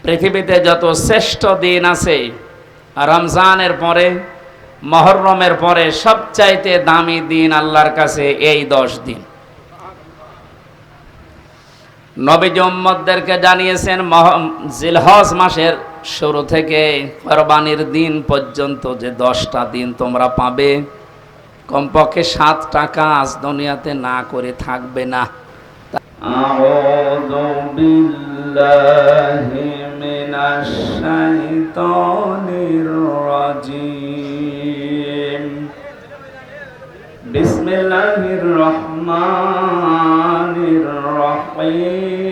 পৃথিবীতে যত শ্রেষ্ঠ দিন আছে রমজানের পরে, মুহররমের পরে সবচাইতে দামি দিন আল্লাহর কাছে এই 10 দিন। নবীজি উম্মতদেরকে জানিয়েছেন জিলহজ মাসের শুরু থেকে কুরবানির দিন পর্যন্ত যে 10টা দিন তোমরা পাবে, কমপক্ষে 7টা কাজ দুনিয়াতে না করে থাকবে না। আউযু বিল্লাহি মিনাশ শাইতানির রাজীম। বিসমিল্লাহির রহমানির রহিম।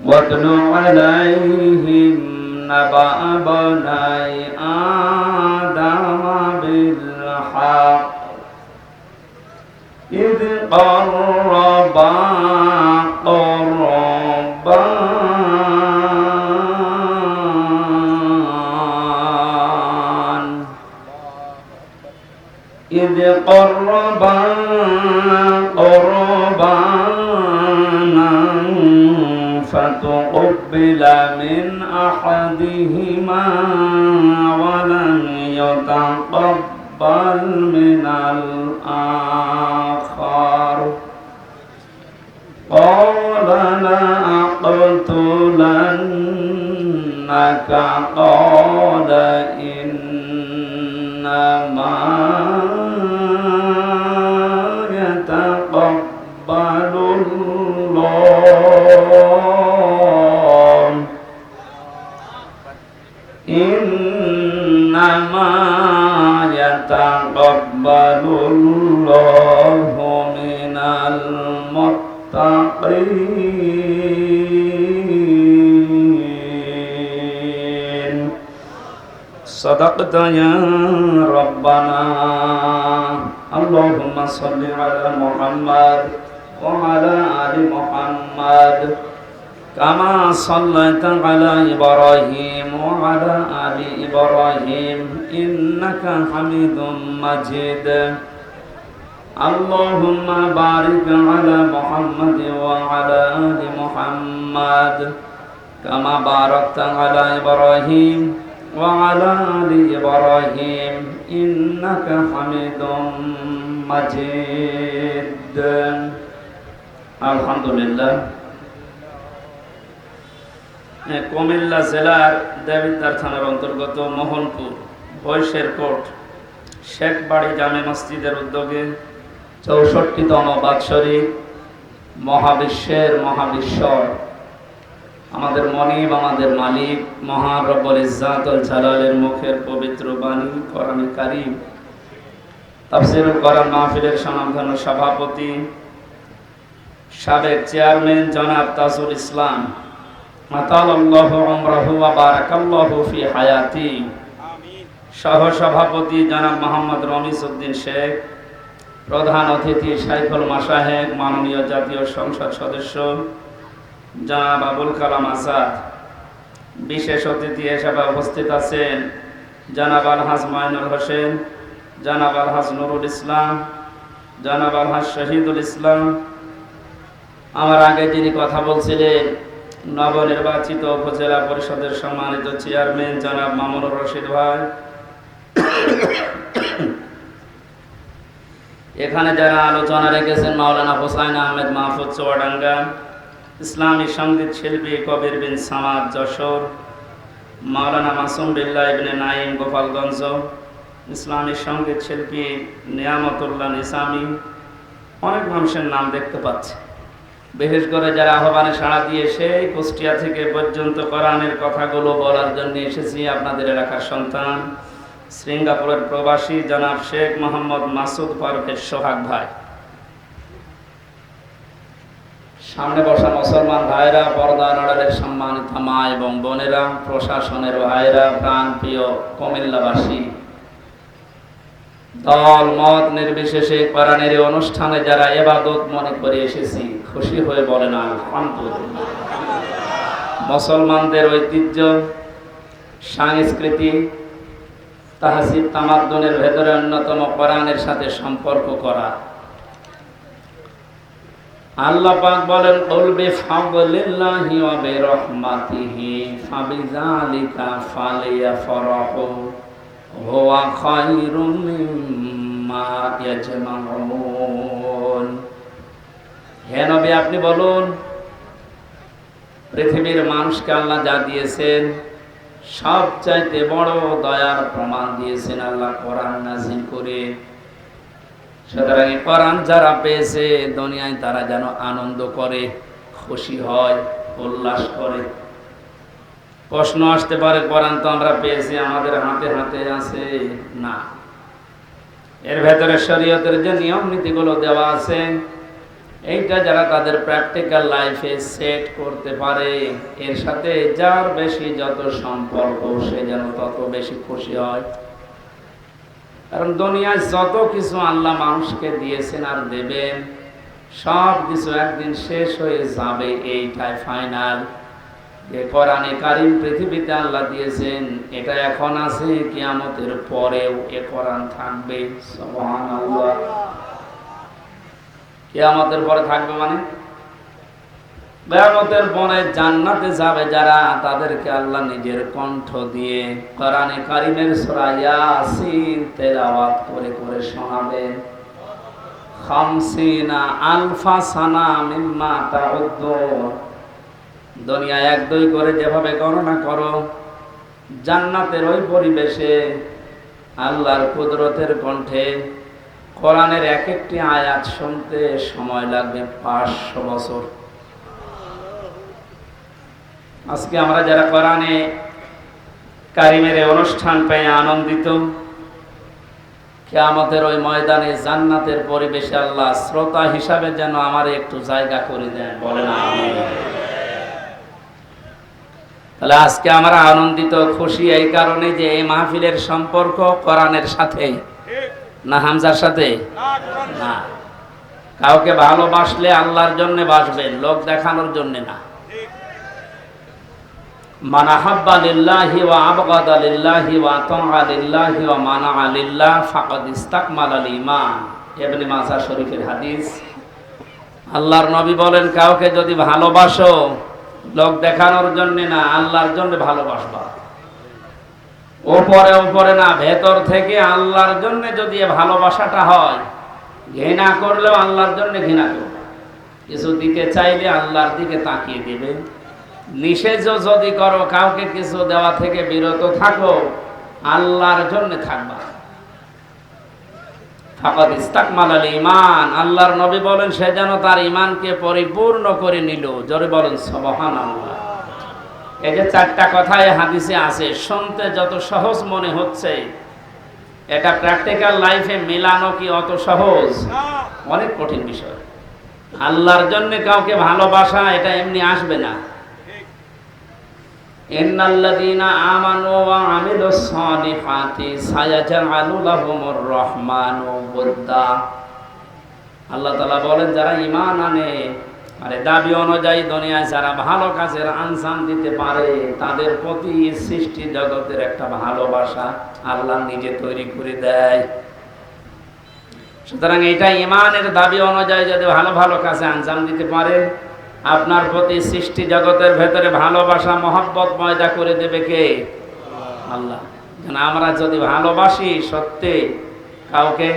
ওয়াতলু আলাইহিম নাবা বনাই আদম বিল হক إذ قربا قربان إذ قربا قربانا فتقبل من أحدهما ولم يتقبل من الآخر قال لأقتلنك قال إنما يتقبل الله إنما يتقبل الله من المتقين صدقت يا ربنا اللهم صل على محمد وعلى آل محمد كما صليت على إبراهيم وعلى آل إبراهيم إنك حميد مجيد اللهم بارك على محمد وعلى آل محمد كما باركت على إبراهيم وعلى آل إبراهيم إنك حميد مجيد الحمد لله। কুমিল্লা জেলার দেবিদ্বার থানার অন্তর্গত মোহনপুর বৈশের কোট শেখবাড়ি জামে মসজিদের উদ্যোগে 64তম বাৎসরিক মহাবিশ্বের মহাবিশ্বর আমাদের মনিব আমাদের মালিক মহান রব্বুল ইজ্জাতুল জালালের মুখের পবিত্র বাণী কোরআন কারীম তাফসীরুল কোরআন মাহফিলের স্বনামধন্য সভাপতি সাবেক চেয়ারম্যান জনাব তাজুল ইসলাম মাতালাল্লাহু উমরাহু ওয়া বারাকাল্লাহু ফি হায়াতি, সহ সভাপতি জনাব মোহাম্মদ রমিজ উদ্দিন শেখ, প্রধান অতিথি শাইখুল মাশায়েখ মাননীয় জাতীয় সংসদ সদস্য জনাব আবুল কালাম আজাদ, বিশেষ অতিথি হিসেবে উপস্থিত আছেন জনাব আলহাজ মাইনুল হোসেন, জনাব আলহাজ নুরুল ইসলাম, জনাব আলহাজ শহীদুল ইসলাম। আমার আগে যিনি কথা বলছিলেন নবনির্বাচিত উপজেলা পরিষদের সম্মানিত চেয়ারম্যান জনাব মামুনুর রশিদ ভাই, এখানে যারা আলোচনা রেখেছেন মাওলানা হোসাইন আহমেদ মাহফুজ চুয়াডাঙ্গা, ইসলামী সঙ্গীত শিল্পী কবির বিন সামাদ যশোর, মাওলানা মাসুম বিল্লাহ ইবনে নাইম গোপালগঞ্জ, ইসলামী সঙ্গীত শিল্পী নিয়ামতুল্লাহ নিসামি, অনেক মানুষের নাম দেখতে পাচ্ছি। বিশেষ করে যারা আহ্বানে সাড়া দিয়ে সেই কুষ্টিয়া থেকে পর্যন্ত কোরআনের কথাগুলো বলার জন্য এসেছি, আপনাদের এলাকার সন্তান সিঙ্গাপুরের প্রবাসী জনাব শেখ মোহাম্মদ মাসুদ পারভেজ সোহাগ ভাই, সামনে বসা মুসলমান ভাইরা, পর্দার আড়ালের সম্মানিত মা এবং বোনেরা, প্রশাসনের ভাইরা, প্রাণ প্রিয় কুমিল্লাবাসী, দল মত নির্বিশেষে কোরআনের অনুষ্ঠানে যারা ইবাদত মনে করে এসেছি, খুশি হয়ে বলেন আলহামদুলিল্লাহ। মুসলমানদের ঐতিহ্য, সংস্কৃতি, তাহসিব তামাদ্দুনের ভেতরে অন্যতম কোরআনের সাথে সম্পর্ক করা। আল্লাহ পাক বলেন কুল বিফাদলিল্লাহি ওয়া বিরহমাতিহি ফাবিযালিকা ফালিয়াফরাহু হুয়া খায়রুম মিম্মা ইয়াজমাউন। হে নবী আপনি বলুন, পৃথিবীর মানুষকে আল্লাহ যা দিয়েছেন সবচাইতে বড় দয়ার প্রমাণ দিয়েছেন আল্লাহ কোরআন নাযিল করে। সুতরাং এই কোরআন যারা পেয়েছে দুনিয়ায় তারা যেন আনন্দ করে, খুশি হয়, উল্লাস করে। প্রশ্ন আসতে পারে কোরআন তো আমরা পেয়েছি, আমাদের হাতে হাতে আছে না। এর ভেতরে শরীয়তের যে নিয়ম নীতিগুলো দেওয়া আছে এইটা যারা তাদের প্র্যাকটিক্যাল লাইফে সেট করতে পারে, এর সাথে যার বেশি যত সম্পর্ক সে যেন তত বেশি খুশি হয়। কারণ দুনিয়ায় যত কিছু আল্লাহ মানুষকে দিয়েছেন আর দেবেন সব কিছু একদিন শেষ হয়ে যাবে, এইটাই ফাইনাল। যে কোরআনে কারীম পৃথিবীতে আল্লাহ দিয়েছেন এটা এখন আছে, কিয়ামতের পরেও এ কোরআন থাকবে। সুবহানাল্লাহ। কিয়ামতের পরে থাকবে মানে কিয়ামতের পরে জান্নাতে যাবে যারা, তাদেরকে আল্লাহ নিজের কণ্ঠ দিয়ে কোরআনে কারীমের সূরা ইয়াসিন তেলাওয়াত করে করে শোনাবেন। 50 আলফা সানা মিম্মা তাউদ্দুন। দুনিয়া 1-2 করে যেভাবে গণনা করো, জান্নাতের ওই পরিবেশে আল্লাহর কুদরতের কণ্ঠে কোরআনের এক একটি আয়াত শুনতে সময় লাগবে 500 বছর। আজকে আমরা যারা কোরআনে কারীমের অনুষ্ঠান পেয়ে আনন্দিত, কিয়ামতের ওই ময়দানে জান্নাতের পরিবেশে আল্লাহ শ্রোতা হিসাবে যেন আমার একটু জায়গা করে দেন, বলেন আমিন। তাহলে আজকে আমরা আনন্দিত খুশি এই কারণে যে এই মাহফিলের সম্পর্ক কোরআনের সাথে না হামজার সাথে না। কাউকে ভালোবাসলে আল্লাহর জন্য বাসবেন, লোক দেখানোর জন্য না। মান আহাব্বা লিল্লাহি ওয়া আবগাদা লিল্লাহি ওয়া আতাআ লিল্লাহি ওয়া মানাআ লিল্লাহ ফাকাদ ইসতাকমালাল ঈমান। ইবনে মাজাহ শরীফের হাদিস। আল্লাহর নবী বলেন, কাউকে যদি ভালোবাসো লোক দেখানোর জন্য না, আল্লাহর জন্য ভালোবাসবা। উপরে উপরে না, ভেতর থেকে আল্লাহর জন্য যদি ভালোবাসাটা হয়, ঘৃণা করলেও আল্লাহর জন্য ঘৃণা করবে। কিছু দিকে চাইলে আল্লাহর দিকে তাকিয়ে দেবে। নিষেধ যদি করো, কাউকে কিছু দেওয়া থেকে বিরত থাকো, আল্লাহর জন্য থাকবা। ফাকাদ ইসতাকমালাল ঈমান। আল্লাহর নবী বলেন সে যেন তার ঈমানকে পরিপূর্ণ করে নিল। জোরে বলেন সুবহানাল্লাহ। এই যে 4টা কথা এই হাদিসে আছে, শুনতে যত সহজ মনে হচ্ছে, এটা প্র্যাকটিক্যাল লাইফে মেলানো কি অত সহজ? অনেক কঠিন বিষয়। আল্লাহর জন্য কাউকে ভালোবাসা এটা এমনি আসবে না। ইন্নাল্লাযীনা আমানু ওয়া আমিলুস সালিহাতি সায়াজআলু লাহুমুর রহমানু বুদ্দা। আল্লাহ তাআলা বলেন যারা ঈমান আনে আর দাবি অনুযায়ী দুনিয়ায় যারা ভালো কাজের আঞ্জাম দিতে পারে, তাদের প্রতি সৃষ্টি জগতের একটা ভালোবাসা আল্লাহ নিজে তৈরি করে দেয়। সুতরাং এটা ঈমানের দাবি অনুযায়ী যদি ভালো ভালো কাজে আঞ্জাম দিতে পারে, আপনার প্রতি সৃষ্টি জগতের ভেতরে ভালোবাসা মহব্বত পয়দা করে দেবে কে? আল্লাহ। আমরা যদি ভালোবাসি সত্যি কাউকে,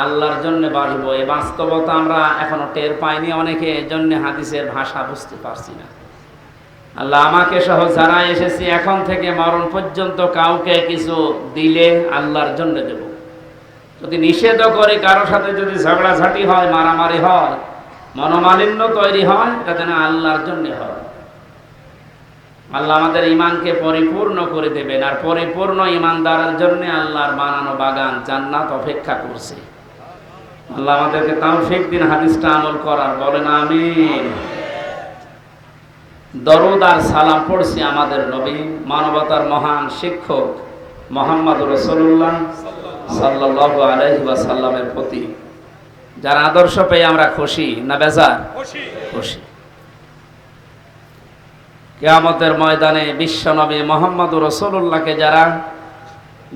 আল্লাহর জন্য বাসবো। এই বাস্তবতা আমরা এখনো টের পাইনি অনেকে, এজন্য হাদিসের ভাষা বুঝতে পারছি না। আল্লাহ আমাকে সহ যারা এসেছি এখন থেকে মরণ পর্যন্ত কাউকে কিছু দিলে আল্লাহর জন্য দেব। যদি নিষেধ করে, কারোর সাথে যদি ঝগড়াঝাটি হয়, মারামারি হয়, মনোমালিন্য তৈরি হয়, এটা যেন আল্লাহর জন্য হয়। আল্লাহ আমাদের ঈমানকে পরিপূর্ণ করে দেবেন, আর পরিপূর্ণ ঈমানদারের জন্য আল্লাহর বানানো বাগান জান্নাত অপেক্ষা করছে। আল্লাহ আমাদেরকে তৌফিক দিন হাদিসটা আমল করার, বলেন আমিন। দরুদ আর সালাম পড়ছি আমাদের নবী, মানবতার মহান শিক্ষক মুহাম্মদ রাসূলুল্লাহ সাল্লাল্লাহু আলাইহি ওয়াসাল্লামের প্রতি, যার আদর্শ পেয়ে আমরা খুশি না বেজার? খুশি। কিয়ামতের ময়দানে বিশ্ব নবী মুহাম্মদ রাসূলুল্লাহকে যারা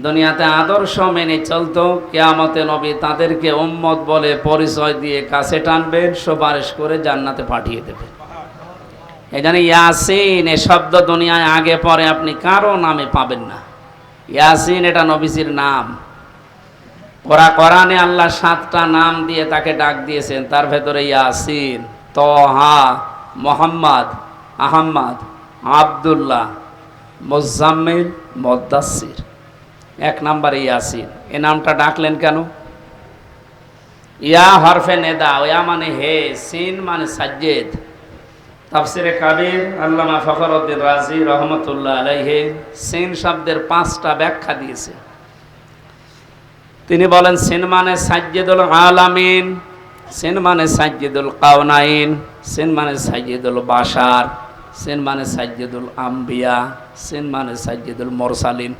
দুনিয়াতে আদর্শ মেনে চলতো, কিয়ামতে নবী তাদেরকে উম্মত বলে পরিচয় দিয়ে কাছে টানবেন, সুপারিশ করে জান্নাতে পাঠিয়ে দেবেন। এই জন্য ইয়াসিন এ শব্দ দুনিয়ায় আগে পরে আপনি কারো নামে পাবেন না। ইয়াসিন এটা নবীজির নাম। কোরআনে আল্লাহ 7টা নাম দিয়ে তাকে ডাক দিয়েছেন, তার ভেতরে ইয়াসিন, তহা, মোহাম্মদ, আহম্মদ, আব্দুল্লাহ, মুজাম্মিল, মুদ্দাসসির। 1 নম্বরে ইয়াসিন। এই নামটা ডাকলেন কেন? ইয়া হরফে নেদা, ইয়া মানে হে, সিন মানে সাজ্জেদ। তাফসিরে কাবির আল্লামা ফখরউদ্দিন রাজি রহমতুল্লাহ আলাইহি সিন শব্দের 5টা ব্যাখ্যা দিয়েছে। তিনি বলেন সিন মানে সাজ্জেদুল আলামিন, সিন মানে সাজ্জেদুল কাউনাইন, সিন মানে সাজ্জেদুল বাশার, সিন মানে সাজ্জেদুল আম্বিয়া, সিন মানে সাজ্জেদুল মুরসালিন।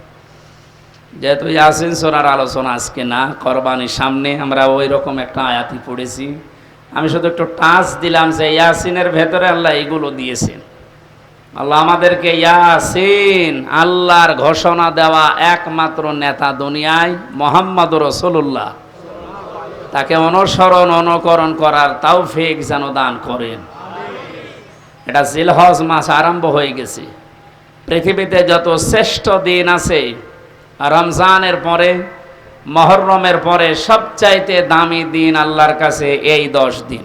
যেহেতু ইয়াসিন সূরার আলোচনা আজকে না, কোরবানির সামনে আমরা ওই রকম একটা আয়াতই পড়েছি। আমি শুধু একটু টাচ দিলাম যে ইয়াসিনের ভেতরে আল্লাহ এগুলো দিয়েছেন। আল্লাহ আমাদেরকে ইয়াসিন, আল্লাহর ঘোষণা দেওয়া একমাত্র নেতা দুনিয়ায় মুহাম্মদুর রাসূলুল্লাহ, তাকে অনুসরণ অনুকরণ করার তৌফিক যেন দান করেন। এটা জিলহজ মাস আরম্ভ হয়ে গেছে। পৃথিবীতে যত শ্রেষ্ঠ দিন আছে, রমজানের পরে, মুহররমের পরে সবচাইতে দামি দিন আল্লাহর কাছে এই 10 দিন।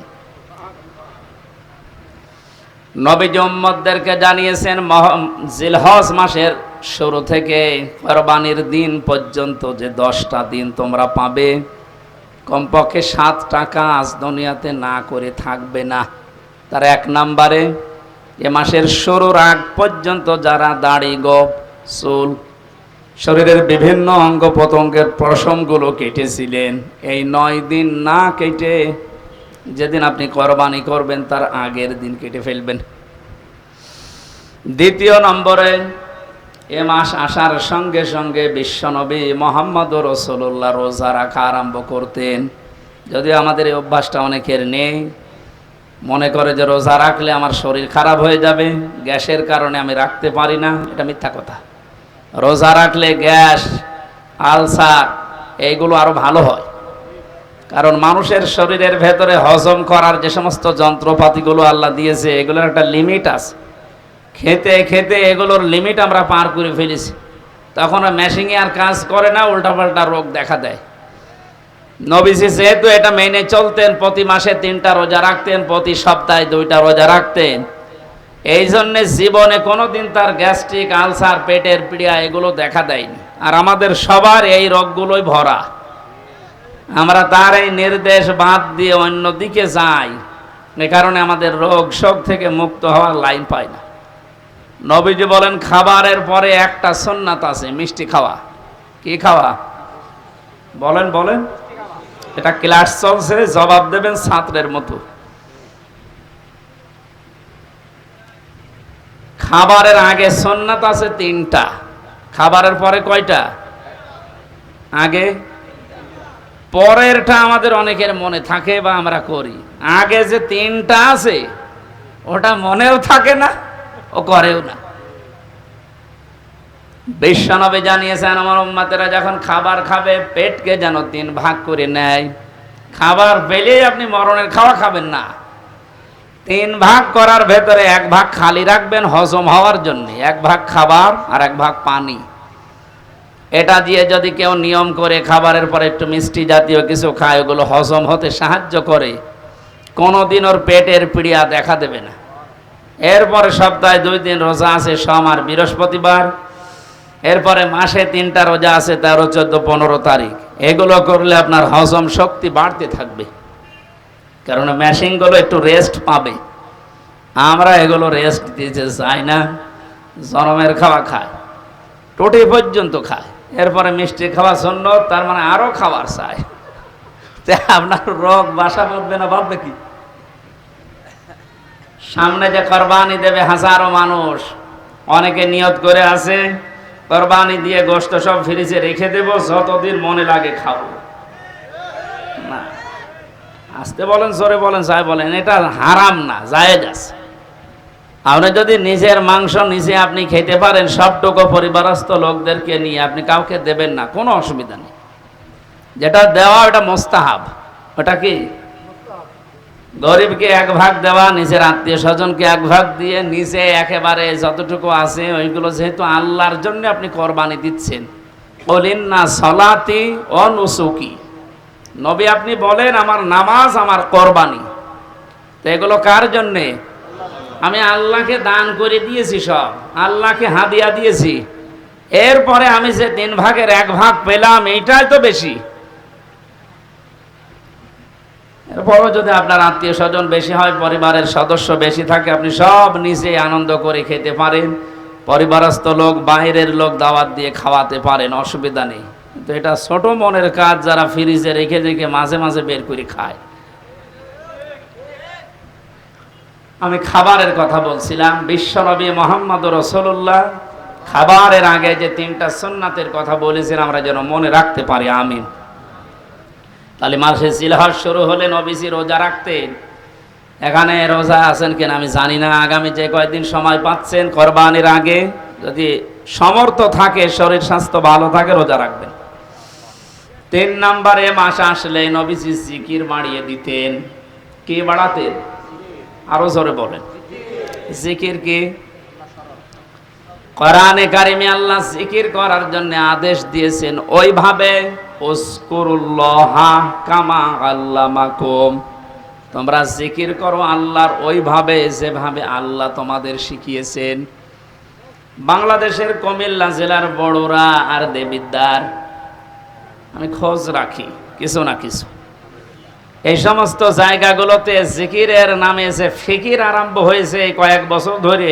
নবীজি উম্মতদেরকে জানিয়েছেন জিলহজ মাসের শুরু থেকে কোরবানির দিন পর্যন্ত যে 10টা দিন তোমরা পাবে, কমপক্ষে 7টা কাজ দুনিয়াতে না করে থাকবে না। তার 1 নম্বরে এ মাসের শুরুর আগ পর্যন্ত যারা দাড়ি, গোঁফ, চুল, শরীরের বিভিন্ন অঙ্গ প্রত্যঙ্গের পশমগুলো কেটেছিলেন, এই 9 দিন না কেটে যেদিন আপনি কোরবানি করবেন তার আগের দিন কেটে ফেলবেন। দ্বিতীয় নম্বরে এ মাস আসার সঙ্গে সঙ্গে বিশ্বনবী মুহাম্মদুর রাসূলুল্লাহ রোজা রাখা আরম্ভ করতেন। যদিও আমাদের এই অভ্যাসটা অনেকের নেই, মনে করে যে রোজা রাখলে আমার শরীর খারাপ হয়ে যাবে, গ্যাসের কারণে আমি রাখতে পারি না। এটা মিথ্যা কথা। রোজা রাখলে গ্যাস, আলসার এইগুলো আরো ভালো হয়। কারণ মানুষের শরীরের ভেতরে হজম করার যে সমস্ত যন্ত্রপাতিগুলো আল্লাহ দিয়েছে, এগুলোর একটা লিমিট আছে। খেতে খেতে এগুলোর লিমিট আমরা পার করে ফেলেছি, তখন মেশিনে আর কাজ করে না, উল্টাপাল্টা রোগ দেখা দেয়। নবীজি যেহেতু এটা মেনে চলতেন, প্রতি মাসে 3টা রোজা রাখতেন, প্রতি সপ্তাহে 2টা রোজা রাখতেন, এই জন্যে জীবনে কোনোদিন তার গ্যাস্ট্রিক, আলসার, পেটের পীড়া এগুলো দেখা দেয়নি। আর আমাদের সবার এই রোগগুলোই ভরা। আমরা তার এই নির্দেশ বাদ দিয়ে অন্য দিকে যাই, এ কারণে আমাদের রোগ শোক থেকে মুক্ত হওয়ার লাইন পাই না। নবীজি বলেন খাবারের পরে একটা সুন্নাত আছে, মিষ্টি খাওয়া। কি খাওয়া? বলেন বলেন। এটা ক্লাস চলছে, জবাব দেবেন ছাত্রের মতো। খাবারের আগে সুন্নাত আছে 3টা, খাবারের পরে কয়টা? আগে। পরেরটা আমাদের অনেকের মনে থাকে বা আমরা করি। আগে যে 3টা আছে ওটা মনেও থাকে না, ও করেও না। বিশ্বনবী জানিয়েছেন আমার উম্মতেরা যখন খাবার খাবে পেটকে যেন 3 ভাগ করে নেয়। খাবার পেলেই আপনি মরণের খাওয়া খাবেন না। 3 ভাগ করার ভেতরে 1 ভাগ খালি রাখবেন হজম হওয়ার জন্য, 1 ভাগ খাবার আর 1 ভাগ পানি। এটা দিয়ে যদি কেউ নিয়ম করে খাবারের পরে একটু মিষ্টি জাতীয় কিছু খায়, ওগুলো হজম হতে সাহায্য করে, কোনোদিন ওর পেটের পীড়া দেখা দেবে না। এরপরে সপ্তাহে 2 দিন রোজা আছে, সোম আর বৃহস্পতিবার। এরপরে মাসে 3টা রোজা আছে, 13, 14, 15 তারিখ। এগুলো করলে আপনার হজম শক্তি বাড়তে থাকবে, কারণ মেশিনগুলো একটু রেস্ট পাবে। আমরা এগুলো রেস্ট দিতে চাই না, জনমের খাওয়া খায়, টুটি পর্যন্ত খায়। এরপরে মিষ্টি খাওয়া সুন্নত, তার মানে আরো খাবার চাই। আপনার রোগ বাসা বাঁধবে না, বাঁধবে কি? সামনে যে কোরবানি দেবে হাজারো মানুষ, অনেকে নিয়ত করে আছে কোরবানি দিয়ে গোশত সব ফ্রিজে রেখে দেব, যতদিন মনে লাগে খাবো না। আসতে বলেন, জোরে বলেন, যাই বলেন, এটা হারাম না, জায়েজ আছে। আপনি যদি নিজের মাংস নিজে আপনি খেতে পারেন, সবটুকু পরিবারস্থ লোকদেরকে নিয়ে আপনি কাউকে দেবেন না, কোনো অসুবিধা নেই। যেটা দেওয়া ওটা মোস্তাহাব। ওটা কি? গরিবকে এক ভাগ দেওয়া, নিজের আত্মীয় স্বজনকে এক ভাগ দিয়ে নিজে একেবারে যতটুকু আছে ওইগুলো যেহেতু আল্লাহর জন্য আপনি কোরবানি দিচ্ছেন। বলিন্না সলাতি ও নুসুকি, নবী আপনি বলেন আমার নামাজ আমার কোরবানি। তো এগুলো কার জন্যে? আমি আল্লাহকে দান করে দিয়েছি, সব আল্লাহকে হাদিয়া দিয়েছি। এরপরে আমি যে 3 ভাগের 1 ভাগ পেলাম, এইটাই তো বেশি। এরপরও যদি আপনার আত্মীয় স্বজন বেশি হয়, পরিবারের সদস্য বেশি থাকে, আপনি সব নিজে আনন্দ করে খেতে পারেন, পরিবারস্থ লোক বাইরের লোক দাওয়াত দিয়ে খাওয়াতে পারেন, অসুবিধা নেই। কিন্তু এটা ছোট মনের কাজ, যারা ফ্রিজে রেখে রেখে মাঝে মাঝে বের করে খায়। আমি খাবারের কথা বলছিলাম। বিশ্বনবী মুহাম্মদ রাসূলুল্লাহ খাবারের আগে যে 3টা সুন্নাতের কথা বলেছেন, আমরা যেন মনে রাখতে পারি। আমিন। তাহলে মাসে জিলহজ শুরু হলে নবীজি রোজা রাখতেন। এখানে রোজা আছেন কিনা আমি জানি না। আগামী যে কয়েকদিন সময় পাচ্ছেন কোরবানির আগে, যদি সমর্থ থাকে, শরীর স্বাস্থ্য ভালো থাকে, রোজা রাখবেন। 3 নম্বরে মাস আসলে নবীজি জিকির বাড়িয়ে দিতেন। কি বাড়াতেন? আরো জোরে বলেন। জিকির কি? কোরআনে কারিমে আল্লাহ জিকির করার জন্য আদেশ দিয়েছেন, ওইভাবে উযকুরুল্লাহ কামা আল্লামাকুম, তোমরা জিকির করো আল্লাহর ওইভাবে যেভাবে আল্লাহ তোমাদের শিখিয়েছেন। বাংলাদেশের কুমিল্লা জেলার বড়রা আর দেবিদ্বার আমি খোঁজ রাখি কিছু না কিছু। এই সমস্ত জায়গাগুলোতে জিকিরের নামে যে ফিকির আরম্ভ হয়েছে কয়েক বছর ধরে,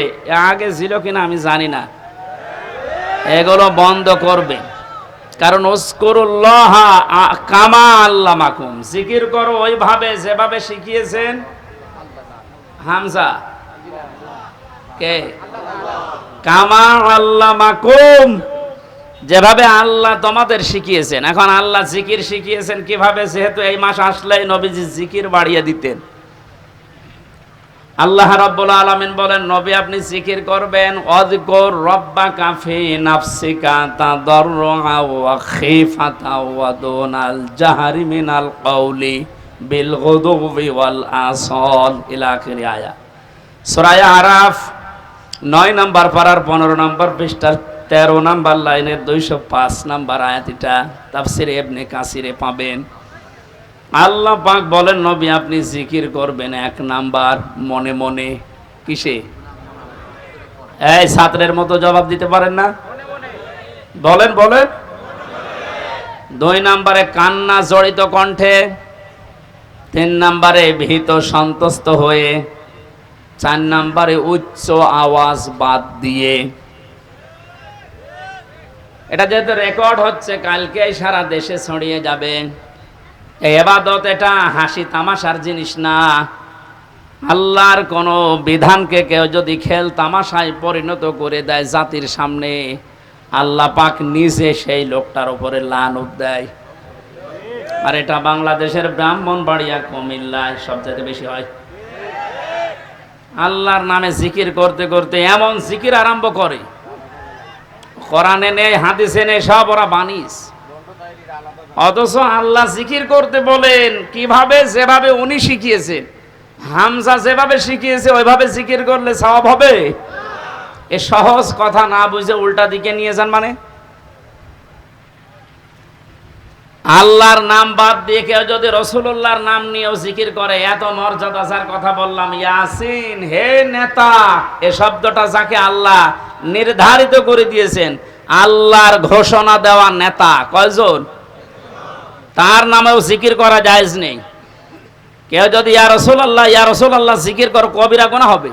আগে ছিল কিনা আমি জানি না, এগুলো বন্ধ করবে। কারণ উযকুরুল্লাহ কামা আল্লামাকুম, জিকির করো ওইভাবে যেভাবে শিখিয়েছেন। হামজা কে? কামা আল্লামাকুম, যেভাবে আল্লাহ তোমাদের শিখিয়েছেন। এখন আল্লাহ জিকির শিখিয়েছেন কিভাবে? যেহেতু এই মাস আসলেই নবীজি জিকির বাড়িয়ে দিতেন। আল্লাহ রাব্বুল আলামিন বলেন, নবী আপনি জিকির করবেন, ওয়াযকুর রাব্বাকা ফি নাফসিকা তাদাররুআ ওয়া খিফাতা ওয়া দুনাল জাহরি মিনাল কওলি বিল গুদুবি ওয়াল আসাল ইলা আখির আয়াত। সূরা আরাফ 9 নম্বর পারার 15 নম্বর পৃষ্ঠার 13 নম্বর লাইনের 205 নম্বর আয়াত। এটা তাফসীরে ইবনে কাসিরে পাবেন। আল্লাহ পাক বলেন, নবী আপনি জিকির করবেন 1 নাম্বার মনে মনে। কিসে? এই ছাত্রের মতো জবাব দিতে পারেন না, বলেন বলেন। 2 নম্বরে কান্না জড়িত কণ্ঠে। 3 নম্বরে ভীত সন্তুষ্ট হয়ে। 4 নম্বরে উচ্চ আওয়াজ বাদ দিয়ে। এটা যেহেতু রেকর্ড হচ্ছে, কালকে সারা দেশে ছড়িয়ে যাবে। এই ইবাদত এটা হাসি তামাশার জিনিস না। আল্লাহর কোন বিধানকে কেউ যদি খেল তামাশায় পরিণত করে দেয় জাতির সামনে, আল্লাহ পাক নিজে সেই লোকটার উপরে লানত দেয়। আর এটা বাংলাদেশের ব্রাহ্মণবাড়িয়া, কুমিল্লায় সবচেয়ে বেশি হয়। আল্লাহর নামে জিকির করতে করতে এমন জিকির আরম্ভ করে, কোরআনে নেই, হাদিসে নেই, সব ওরা বানিস। অথচ আল্লাহ জিকির করতে বলেন কিভাবে? যেভাবে উনি শিখিয়েছেন। হামজা যেভাবে শিখিয়েছে ওইভাবে জিকির করলে সওয়াব হবে? এ সহজ কথা না বুঝে উল্টা দিকে নিয়ে যান। মানে আল্লাহর নাম বাদ দিয়ে কেউ যদি রাসূলুল্লাহর নাম নিয়েও জিকির করে, এত মর্যাদা যার কথা বললাম, ইয়াসিন, হে নেতা, এ শব্দটা যাকে আল্লাহ নির্ধারিত করে দিয়েছেন, আল্লাহর ঘোষণা দেওয়া নেতা কয়জন, তার নামেও জিকির করা জায়েজ নেই। কেউ যদি ইয়া রাসূলুল্লাহ জিকির করো, কবিরা গুনাহ হবে।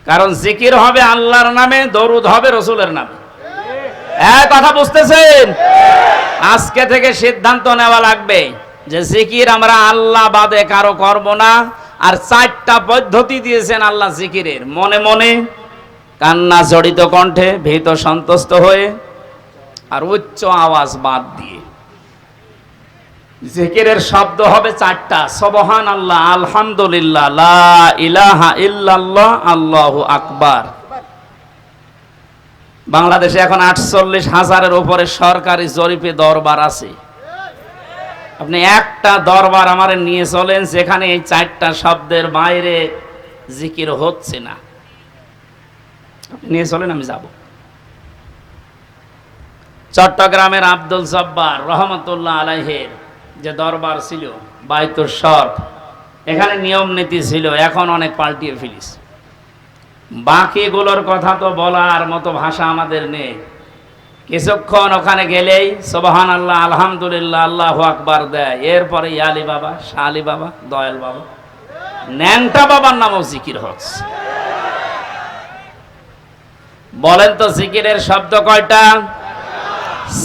কারণ জিকির হবে আল্লাহর নামে, দরুদ হবে রাসূলের নামে। কথা বুঝতেছেন? আজকে থেকে সিদ্ধান্ত নেওয়া লাগবে যে জিকির আমরা আল্লাহ বাদে কারো করব না। আর 4টা পদ্ধতি দিয়েছেন আল্লাহ জিকিরের, মনে মনে, কান্না জড়িত কণ্ঠে, ভীত সন্তুষ্ট হয়ে, আর উচ্চ আওয়াজ বাদ দিয়ে। জিকিরের শব্দ হবে চারটা, সুবহানাল্লাহ, আলহামদুলিল্লাহ, লা ইলাহা ইল্লাল্লাহ, আল্লাহু আকবার। বাংলাদেশে এখন 48,000-এর উপরে সরকারি জরিপে দরবার আছে। আপনি একটা দরবার আমারে নিয়ে চলেন যেখানে এই চারটা শব্দের বাইরে জিকির হচ্ছে না, আপনি নিয়ে চলেন, আমি যাব। চট্টগ্রামের আব্দুল জব্বার রহমতুল্লাহ আলাইহির যে দরবার ছিল বাইতুর শরফ, এখানে নিয়ম নীতি ছিল, এখন অনেক পাল্টিয়ে ফেলিস। বাকিগুলোর কথা তো বলার মতো ভাষা আমাদের নেই। কিছুক্ষণ ওখানে গেলেই সুবহানাল্লাহ, আলহামদুলিল্লাহ, আল্লাহু আকবার দেয়, এরপরে ইয়ালি বাবা, শাহ আলী বাবা, দয়াল বাবা, ন্যাংটা বাবার নামও জিকির হচ্ছে। বলেন তো জিকিরের শব্দ কয়টা,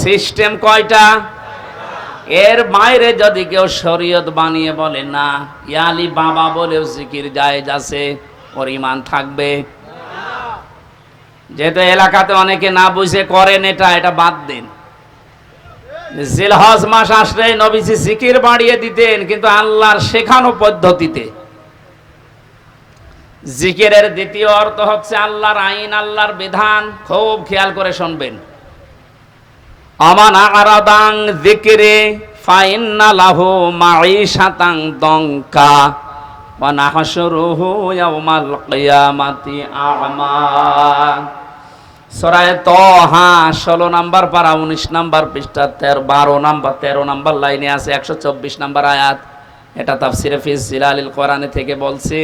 সিস্টেম কয়টা? এর বাইরে যদি কেউ শরীয়ত বানিয়ে বলে না ইয়ালি বাবা বলেও জিকির জায়েজ আছে, ওর ঈমান থাকবে? যেহেতু এলাকাতে অনেকে না বুঝে করেন, এটা বাদ দিন। জিলহজ মাস আসলে নবীজি জিকির বাড়িয়ে দিতেন, কিন্তু আল্লাহর শেখানো পদ্ধতিতে। জিকিরের দ্বিতীয় অর্থ হচ্ছে আল্লাহর আইন, আল্লাহর বিধান। খুব খেয়াল করে শুনবেন। আমান আরাদাং যিকরি ফাইন্না লাহু মাঈশাতান দঙ্কা ওয়া নাহশুরুহু ইয়াওমাল কিয়ামাতি আ'মা। সূরা তাহা 16 নম্বর পারা 19 নম্বর পৃষ্ঠা 13 নম্বর লাইনে আছে 124 নম্বর আয়াত। এটা তাফসিরে ফি জিলালিল কোরআনে থেকে বলছি।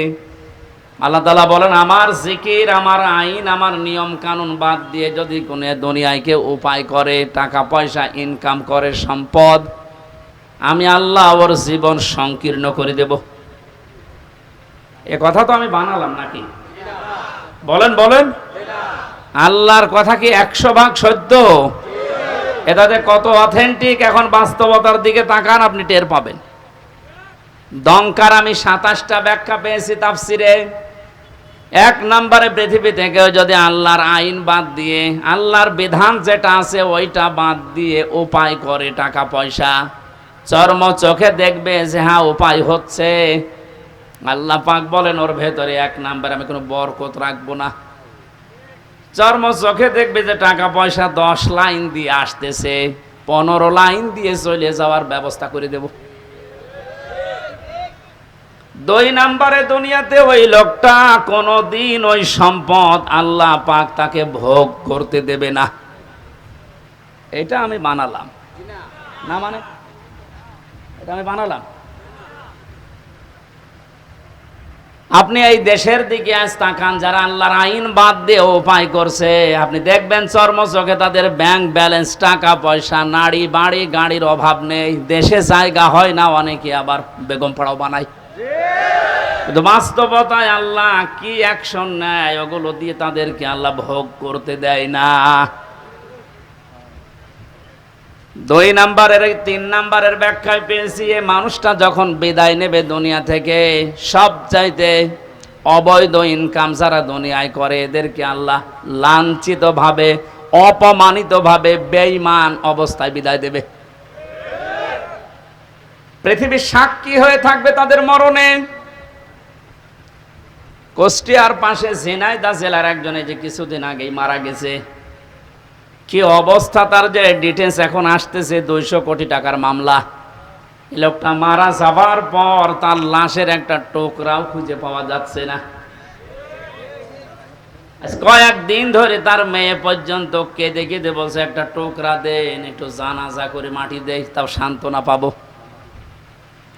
আল্লাহ তাআলা বলেন, আমার জিকির, আমার আইন, আমার নিয়ম কানুন বাদ দিয়ে যদি কোনো দুনিয়ায় কেউ উপায় করে, টাকা পয়সা ইনকাম করে, সম্পদ, আমি আল্লাহ ওর জীবন সংকীর্ণ করে দেব। এ কথা তো আমি বানালাম নাকি? বলেন বলেন, আল্লাহর কথা কি 100% সত্য? এটাতে কত অথেন্টিক, এখন বাস্তবতার দিকে তাকান, আপনি টের পাবেন। দঙ্কার আমি 27টা ব্যাখ্যা পেয়েছি তাফসিরে। 1 নম্বরে, পৃথিবী থেকেও যদি আল্লাহর আইন বাদ দিয়ে, আল্লাহর বিধান যেটা আছে ওইটা বাদ দিয়ে উপায় করে টাকা পয়সা, চর্ম চোখে দেখবে যে হ্যাঁ উপায় হচ্ছে, আল্লাহ পাক বলেন ওর ভেতরে 1 নম্বরে আমি কোনো বরকত রাখবো না। চর্ম চোখে দেখবে যে টাকা পয়সা 10 লাইন দিয়ে আসতেছে, 15 লাইন দিয়ে চলে যাওয়ার ব্যবস্থা করে দেব। 2 নম্বরে, দুনিয়াতে ওই লোকটা কোনোদিন ওই সম্পদ আল্লাহ পাক তাকে ভোগ করতে দেবে না। এটা আমি বানালাম না, মানে এটা আমি বানালাম। আপনি এই দেশের দিকে আজ তাকান, যারা আল্লাহর আইন বাদ দিয়ে উপায় করছে, আপনি দেখবেন চর্ম চোখে তাদের ব্যাংক ব্যালেন্স, টাকা পয়সা, নাড়ি বাড়ি গাড়ির অভাব নেই, দেশে জায়গা হয় না, অনেকে আবার বেগম পাড়াও বানায়। কিন্তু বাস্তবতায় আল্লাহ কি অ্যাকশন নেয়, ওগুলো দিয়ে তাদেরকে আল্লাহ ভোগ করতে দেয় না। 2 নম্বরের 3 নম্বরের ব্যাখ্যায় পেয়েছি, এই মানুষটা যখন বিদায় নেবে দুনিয়া থেকে, সব চাইতে অবৈধ ইনকাম যারা দুনিয়ায় করে, এদেরকে আল্লাহ লাঞ্ছিত ভাবে, অপমানিত ভাবে, বেঈমান অবস্থায় বিদায় দেবে। পৃথিবীর সাক্ষী হয়ে থাকবে তাদের মরণে। কুষ্টিয়ার পাশে ঝিনাইদহ জেলার একজনে যে কিছুদিন আগেই মারা গেছে, কি অবস্থা তার, যে ডিটেলস এখন আসতেছে, 200 কোটি টাকার মামলা। এই লোকটা মারা যাবার পর তার লাশের একটা টুকরাও খুঁজে পাওয়া যাচ্ছে না। কয়েকদিন ধরে তার মেয়ে পর্যন্ত কেঁদে কেঁদে বলছে, একটা টুকরা দেন, একটু জানাজা করে মাটি দেয়, তাও সান্ত্বনা পাবো।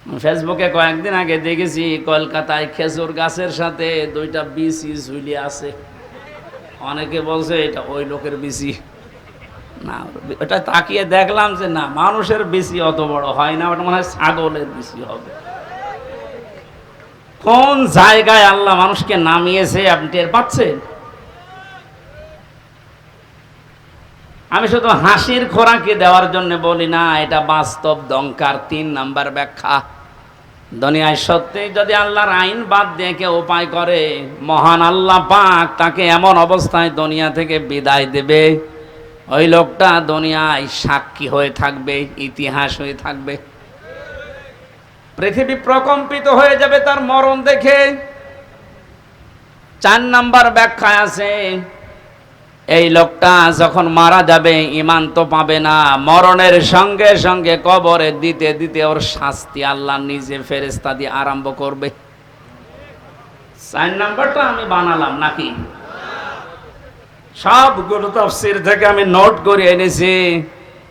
ফেসবুকে কয়েকদিন আগে দেখেছি কলকাতায় খেজুর গাছের সাথে 2টা বিচি ঝুলিয়ে আছে। অনেকে বলছে এটা ওই লোকের বিচি না, ওটা তাকিয়ে দেখলাম যে না, মানুষের বিচি অত বড় হয় না, ওটা মনে হয় ছাগলের বিচি হবে। কোন জায়গায় আল্লাহ মানুষকে নামিয়েছে আপনি টের পাচ্ছেন? আমি শুধু হাসির খোরাকি দেওয়ার জন্য বলি না, এটা বাস্তব দঙ্কার। 3 নম্বর ব্যাখ্যা, দুনিয়ায় সত্যি যদি আল্লাহর আইন বাদ দিয়ে কেউ উপায় করে, মহান আল্লাহ পাক তাকে এমন অবস্থায় দুনিয়া থেকে বিদায় দেবে, ওই লোকটা দুনিয়ায় সাক্ষী হয়ে থাকবে, ইতিহাস হয়ে থাকবে। পৃথিবী প্রকম্পিত হয়ে যাবে তার মরণ দেখে। 4 নাম্বার ব্যাখ্যায় আছে, এই লোকটা যখন মারা যাবে ঈমান তো পাবে না, মরণের সঙ্গে সঙ্গে কবরে দিতে দিতে ওর শাস্তি আল্লাহ নিজে ফেরেশতা দিয়ে আরম্ভ করবে। 4 নাম্বারটা আমি বানালাম নাকি? সবগুলো তাফসীর থেকে আমি নোট করে এনেছি,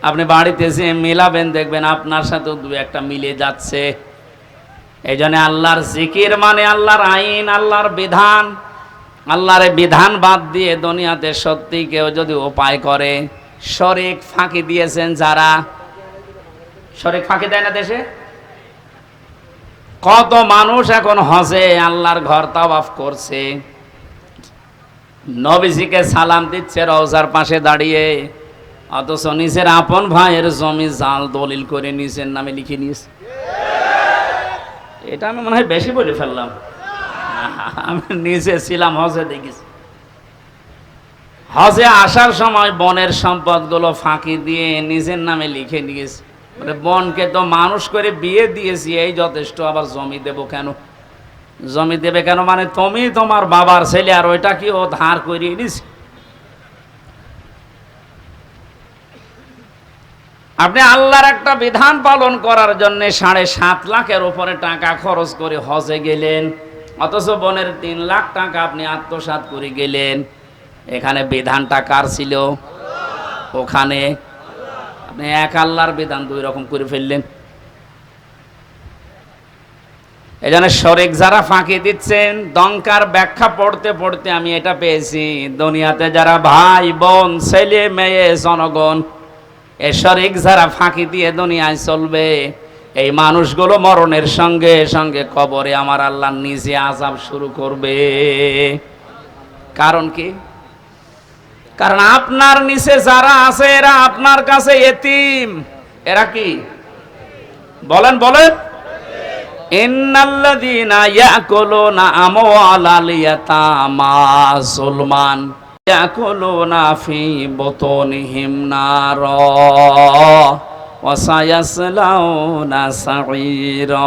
আপনি বাড়িতে এসে মিলাবেন, দেখবেন আপনার সাথে দু একটা মিলে যাচ্ছে। এই জন্য আল্লাহর জিকির মানে আল্লাহর আইন, আল্লাহর বিধান। আল্লাহর বিধান বাদ দিয়ে দুনিয়াতে সত্যি কেউ যদি উপায় করে, শরীক ফাঁকি দিয়েছেন যারা, শরীক ফাঁকি দেয় না দেশে? কত মানুষ এখন হজে আল্লাহর ঘর তাওয়াফ করছে, নবীজিকে সালাম দিচ্ছে রওজার পাশে দাঁড়িয়ে, অথচ নিজের আপন ভাইয়ের জমি জাল দলিল করে নিজের নামে লিখে নিয়েছে। এটা আমি মনে হয় বেশি বলে ফেললাম, আমি নিজে ছিলাম হজে, দেখেছি। হজে আসার সময় বনের সম্পদগুলো ফাঁকি দিয়ে নিজের নামে লিখে নিয়েছে। মানে বনকে তো মানুষ করে বিয়ে দিয়েছি, এই যথেষ্ট, আবার জমি দেব কেন? জমি দেবে কেন মানে তুমি তোমার বাবার ছেলে, আর ওইটা কি ও ধার করিয়ে নিস? আপনি আল্লাহর একটা বিধান পালন করার জন্য 7.5 লাখের উপরে টাকা খরচ করে হজে গেলেন, অথচ বনের 3 লাখ টাকা আপনি আত্মসাৎ করে গেলেন। এখানে বিধানটা কার ছিল? ওখানে আপনি এক আল্লাহর বিধান 2 রকম করে ফেললেন। এই জন্য শরীক যারা ফাঁকি দিচ্ছেন, দঙ্কার ব্যাখ্যা পড়তে পড়তে আমি এটা পেয়েছি, দুনিয়াতে যারা ভাই বোন ছেলে মেয়ে জনগণ এ শরীক যারা ফাঁকি দিয়ে দুনিয়ায় চলবে, এই মানুষগুলো মরণের সঙ্গে সঙ্গে কবরে আমার আল্লাহ নিজে আযাব শুরু করবে। কারণ কি? কারণ আপনার নিচে যারা আছে এরা আপনার কাছে এতিম। এরা কি? বলেন বলেন। ইন্নাল্লাযীনা ইয়াকুলুনা আমওয়ালাল ইয়াতামা যুলমান ইয়াকুলুনা ফি বুতুনিহিম নারা ওয়া সায়াসলাউনা সাঈরা।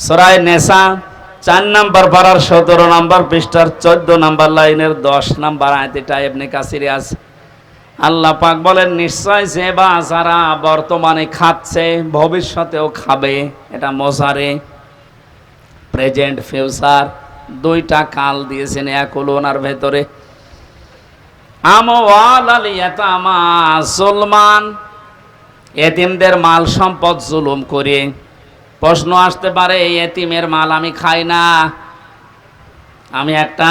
সূরা নিসা 4 নাম্বার পারার 17 নাম্বার পৃষ্ঠার 14 নাম্বার লাইনের 10 নাম্বার আয়াতে এটা ইবনে কাসিরে আছে। আল্লাহ পাক বলেন, নিশ্চয় যে বা যারা বর্তমানে খাচ্ছে ভবিষ্যতেও খাবে। এটা মোজারে, প্রেজেন্ট, ফিউচার, 2টা কাল দিয়েছেন ইয়াকুলুনার ভেতরে। আমওয়ালাল ইয়াতামা যুলমান, এতিমদের মাল সম্পদ জুলুম করে। প্রশ্ন আসতে পারে, এতিমের মাল আমি খাই না, আমি একটা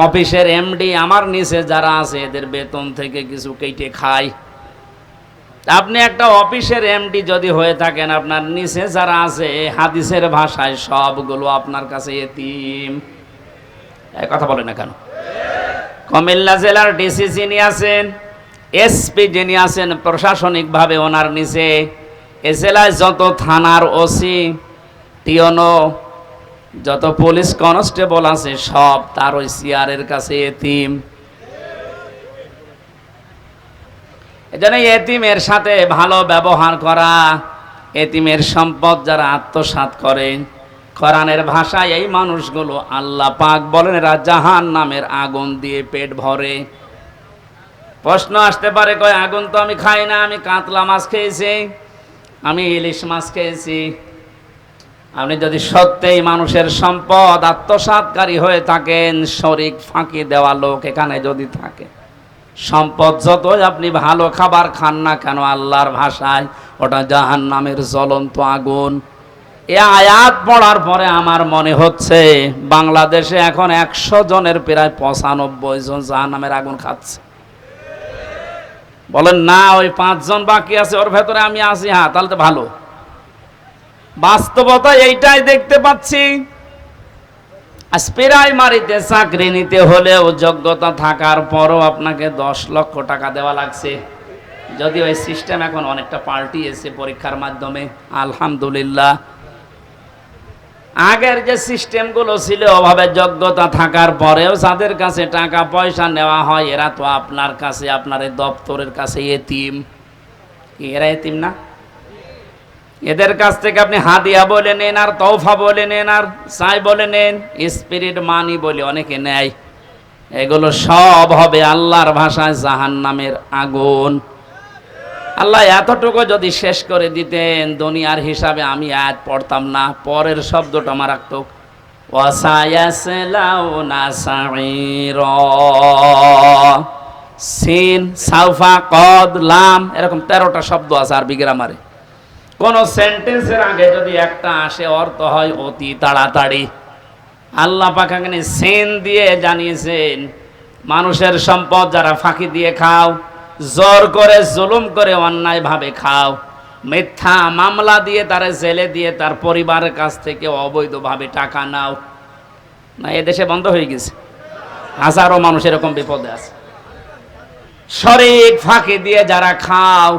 অফিসের এমডি, আমার নিচে যারা আছে এদের বেতন থেকে কিছু কেটে খাই। আপনি একটা অফিসের এমডি যদি হয়ে থাকেন, আপনার নিচে যারা আছে হাদিসের ভাষায় সবগুলো আপনার কাছে এতিম। এই কথা বলে না কেন? কুমিল্লা জেলার ডিসি যিনি আছেন, এসপি যিনি আছেন, প্রশাসনিকভাবে ওনার নিচে এ জেলায় যত থানার ওসি, টিওনো, যত পুলিশ কনস্টেবল আছে সব তার ওই চেয়ারের কাছে এতিম। এজন্য এতিমের সাথে ভালো ব্যবহার করা, এতিমের সম্পদ যারা আত্মসাৎ করে, কোরআনের ভাষায় এই মানুষগুলো আল্লাহ পাক বলেন এরা জাহান্নামের আগুন দিয়ে পেট ভরে। প্রশ্ন আসতে পারে, কয় আগুন তো আমি খাই না, আমি কাতলা মাছ খেয়েছি, আমি ইলিশ মাছ খেয়েছি। আপনি যদি সত্যিই মানুষের সম্পদ আত্মসাৎকারী হয়ে থাকেন, শরীক ফাঁকি দেওয়া লোক এখানে যদি থাকে, সম্পদ যতই আপনি ভালো খাবার খান না কেন, আল্লাহর ভাষায় ওটা জাহান্নামের জ্বলন্ত আগুন। এ আয়াত পড়ার পরে আমার মনে হচ্ছে বাংলাদেশে এখন 100 জনের প্রায় 95 জন জাহান্নামের আগুন খাচ্ছে। বলেন না, ওই 5 জন বাকি আছে, ওর ভেতরে আমি আছি। হ্যাঁ, তাহলে তো ভালো। বাস্তবতা এইটাই দেখতে পাচ্ছি। প্রাইমারিতে চাকরি নিতে হলেও যোগ্যতা থাকার পরও আপনাকে 10 লক্ষ টাকা দেওয়া লাগছে। যদি ওই সিস্টেম এখন অনেকটা পাল্টিয়েছে পরীক্ষার মাধ্যমে, আলহামদুলিল্লাহ। আগের যে সিস্টেমগুলো ছিল, ওভাবে যোগ্যতা থাকার পরেও যাদের কাছে টাকা পয়সা নেওয়া হয়, এরা তো আপনার কাছে, আপনার এই দপ্তরের কাছে এতিম। এরা এতিম না? এদের কাছ থেকে আপনি হাদিয়া বলে নেন, আর তৌফা বলে নেন, আর চাই বলে নেন, স্পিরিট মানি বলে অনেকে নেয়। এগুলো সব হবে আল্লাহর ভাষায় জাহান্নামের আগুন। আল্লাহ এতটুকু যদি শেষ করে দিতেন, দুনিয়ার হিসাবে আমি আয়াত পড়তাম না, পরের শব্দটা আমার রাখত, ওয়াসায়াসলাউনা সাঈরা। সিন, সাউফা, কদ, লাম, এরকম 13টা শব্দ আছে আরবি গ্রামারে। কোন সেন্টেন্সের আগে যদি একটা আসে অর্থ হয় অতি তাড়াতাড়ি। আল্লাহ পাক এখানে সিন দিয়ে জানিয়েছেন, মানুষের সম্পদ যারা ফাঁকি দিয়ে খাও, জোর করে জুলুম করে অন্যায় ভাবে খাও, মিথ্যা মামলা দিয়ে তারা জেলে দিয়ে তার পরিবারের কাছ থেকে অবৈধভাবে টাকা নাও, না এদেশে বন্ধ হয়ে গেছে? হাজারো মানুষ এরকম বিপদে আছে। শরীক ফাঁকি দিয়ে যারা খাও,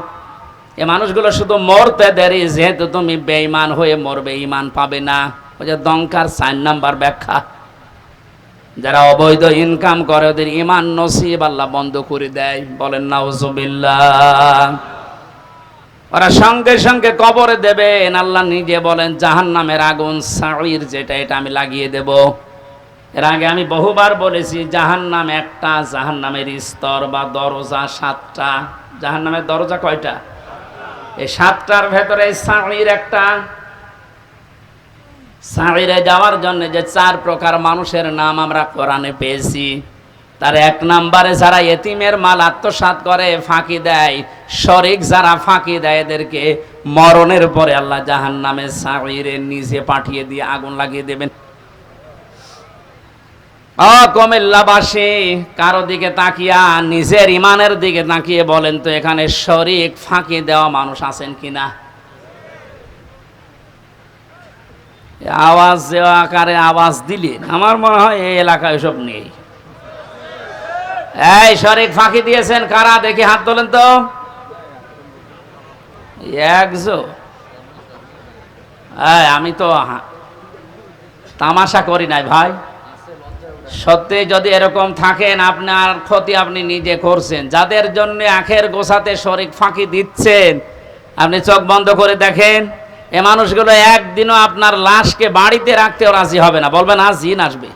এ মানুষগুলো শুধু মরতে দেরি, যেহেতু তুমি বেঈমান হয়ে মরবে, ঈমান পাবে না। ওই যে দংকার 4 নাম্বার ব্যাখ্যা, যারা অবৈধ ইনকাম করে ওদের ঈমান নসিব আল্লাহ বন্ধ করে দেয়। বলেন নাউজুবিল্লাহ। ওরা সঙ্গে সঙ্গে কবরে দেবেন। আল্লাহ নিজে বলেন জাহান্নামের আগুন সাঈর, যেটা এটা আমি লাগিয়ে দেব। এর আগে আমি বহুবার বলেছি, জাহান্নাম একটা, জাহান্নামের স্তর বা দরজা 7টা। জাহান্নামের দরজা কয়টা? এই 7টার ভেতরে সাঈর একটা। সাঈরে যাওয়ার জন্য যে 4 প্রকার মানুষের নাম আমরা কোরআনে পেয়েছি, তার 1 নম্বরে যারা এতিমের মাল আত্মসাৎ করে, ফাঁকি দেয়, শরীক যারা ফাঁকি দেয়, এদেরকে মরণের পরে আল্লাহ জাহান্নামে সাঈরে নিজে পাঠিয়ে দিয়ে আগুন লাগিয়ে দেবেন। কুমিল্লাবাসী কারো দিকে তাকিয়া, নিজের ইমানের দিকে তাকিয়ে বলেন তো, এখানে শরীক ফাঁকি দেওয়া মানুষ আছেন কিনা? আওয়াজ দেওয়া আকারে আওয়াজ দিলেন, আমার মনে হয় এই এলাকায় এসব নেই। এই শরীক ফাঁকি দিয়েছেন কারা? দেখি হাত তোলেন তো। একজন। আমি তো তামাশা করি নাই ভাই। সত্যি যদি এরকম থাকেন, আপনার ক্ষতি আপনি নিজে করছেন। যাদের জন্য আখের গোছাতে শরীক ফাঁকি দিচ্ছেন, আপনি চোখ বন্ধ করে দেখেন, এ মানুষগুলো একদিনও আপনার লাশকে বাড়িতে রাখতেও রাজি হবে না, বলবেন আজ জিন আসবে।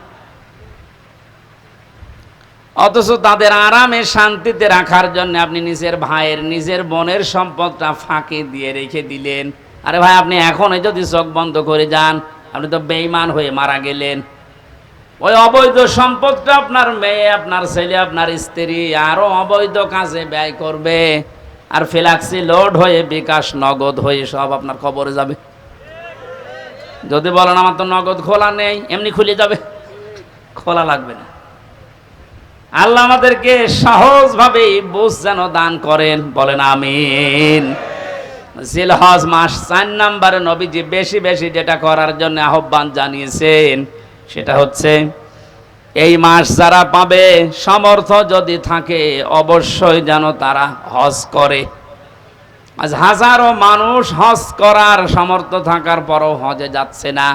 অথচ তাদের আরামে শান্তিতে রাখার জন্য আপনি নিজের ভাইয়ের, নিজের বোনের সম্পদটা ফাঁকি দিয়ে রেখে দিলেন। আরে ভাই, আপনি এখনই যদি চোখ বন্ধ করে যান, আপনি তো বেঈমান হয়ে মারা গেলেন। ওই অবৈধ সম্পদটা আপনার মেয়ে, আপনার ছেলে, আপনার স্ত্রী আরো অবৈধ কাজে ব্যয় করবে, আর ফ্ল্যাক্সি লোড হয়ে, বিকাশ নগদ হয়ে সব আপনার কবরে যাবে। যদি বলেন আমার তো নগদ খোলা নেই, এমনি খুলে যাবে, খোলা লাগবে না। আল্লাহ আমাদেরকে সহজভাবে বুঝ যেন দান করেন, বলেন আমিন। জিলহজ মাস 4 নম্বরে নবীজি বেশি বেশি যেটা করার জন্য আহ্বান জানিয়েছেন, সেটা হচ্ছে এই মাস যারা পাবে, সমর্থ যদি থাকে, অবশ্যই যেন তারা হজ করে। আজ হাজারো মানুষ হজ করার সামর্থ্য থাকার পরও হজে যাচ্ছে না।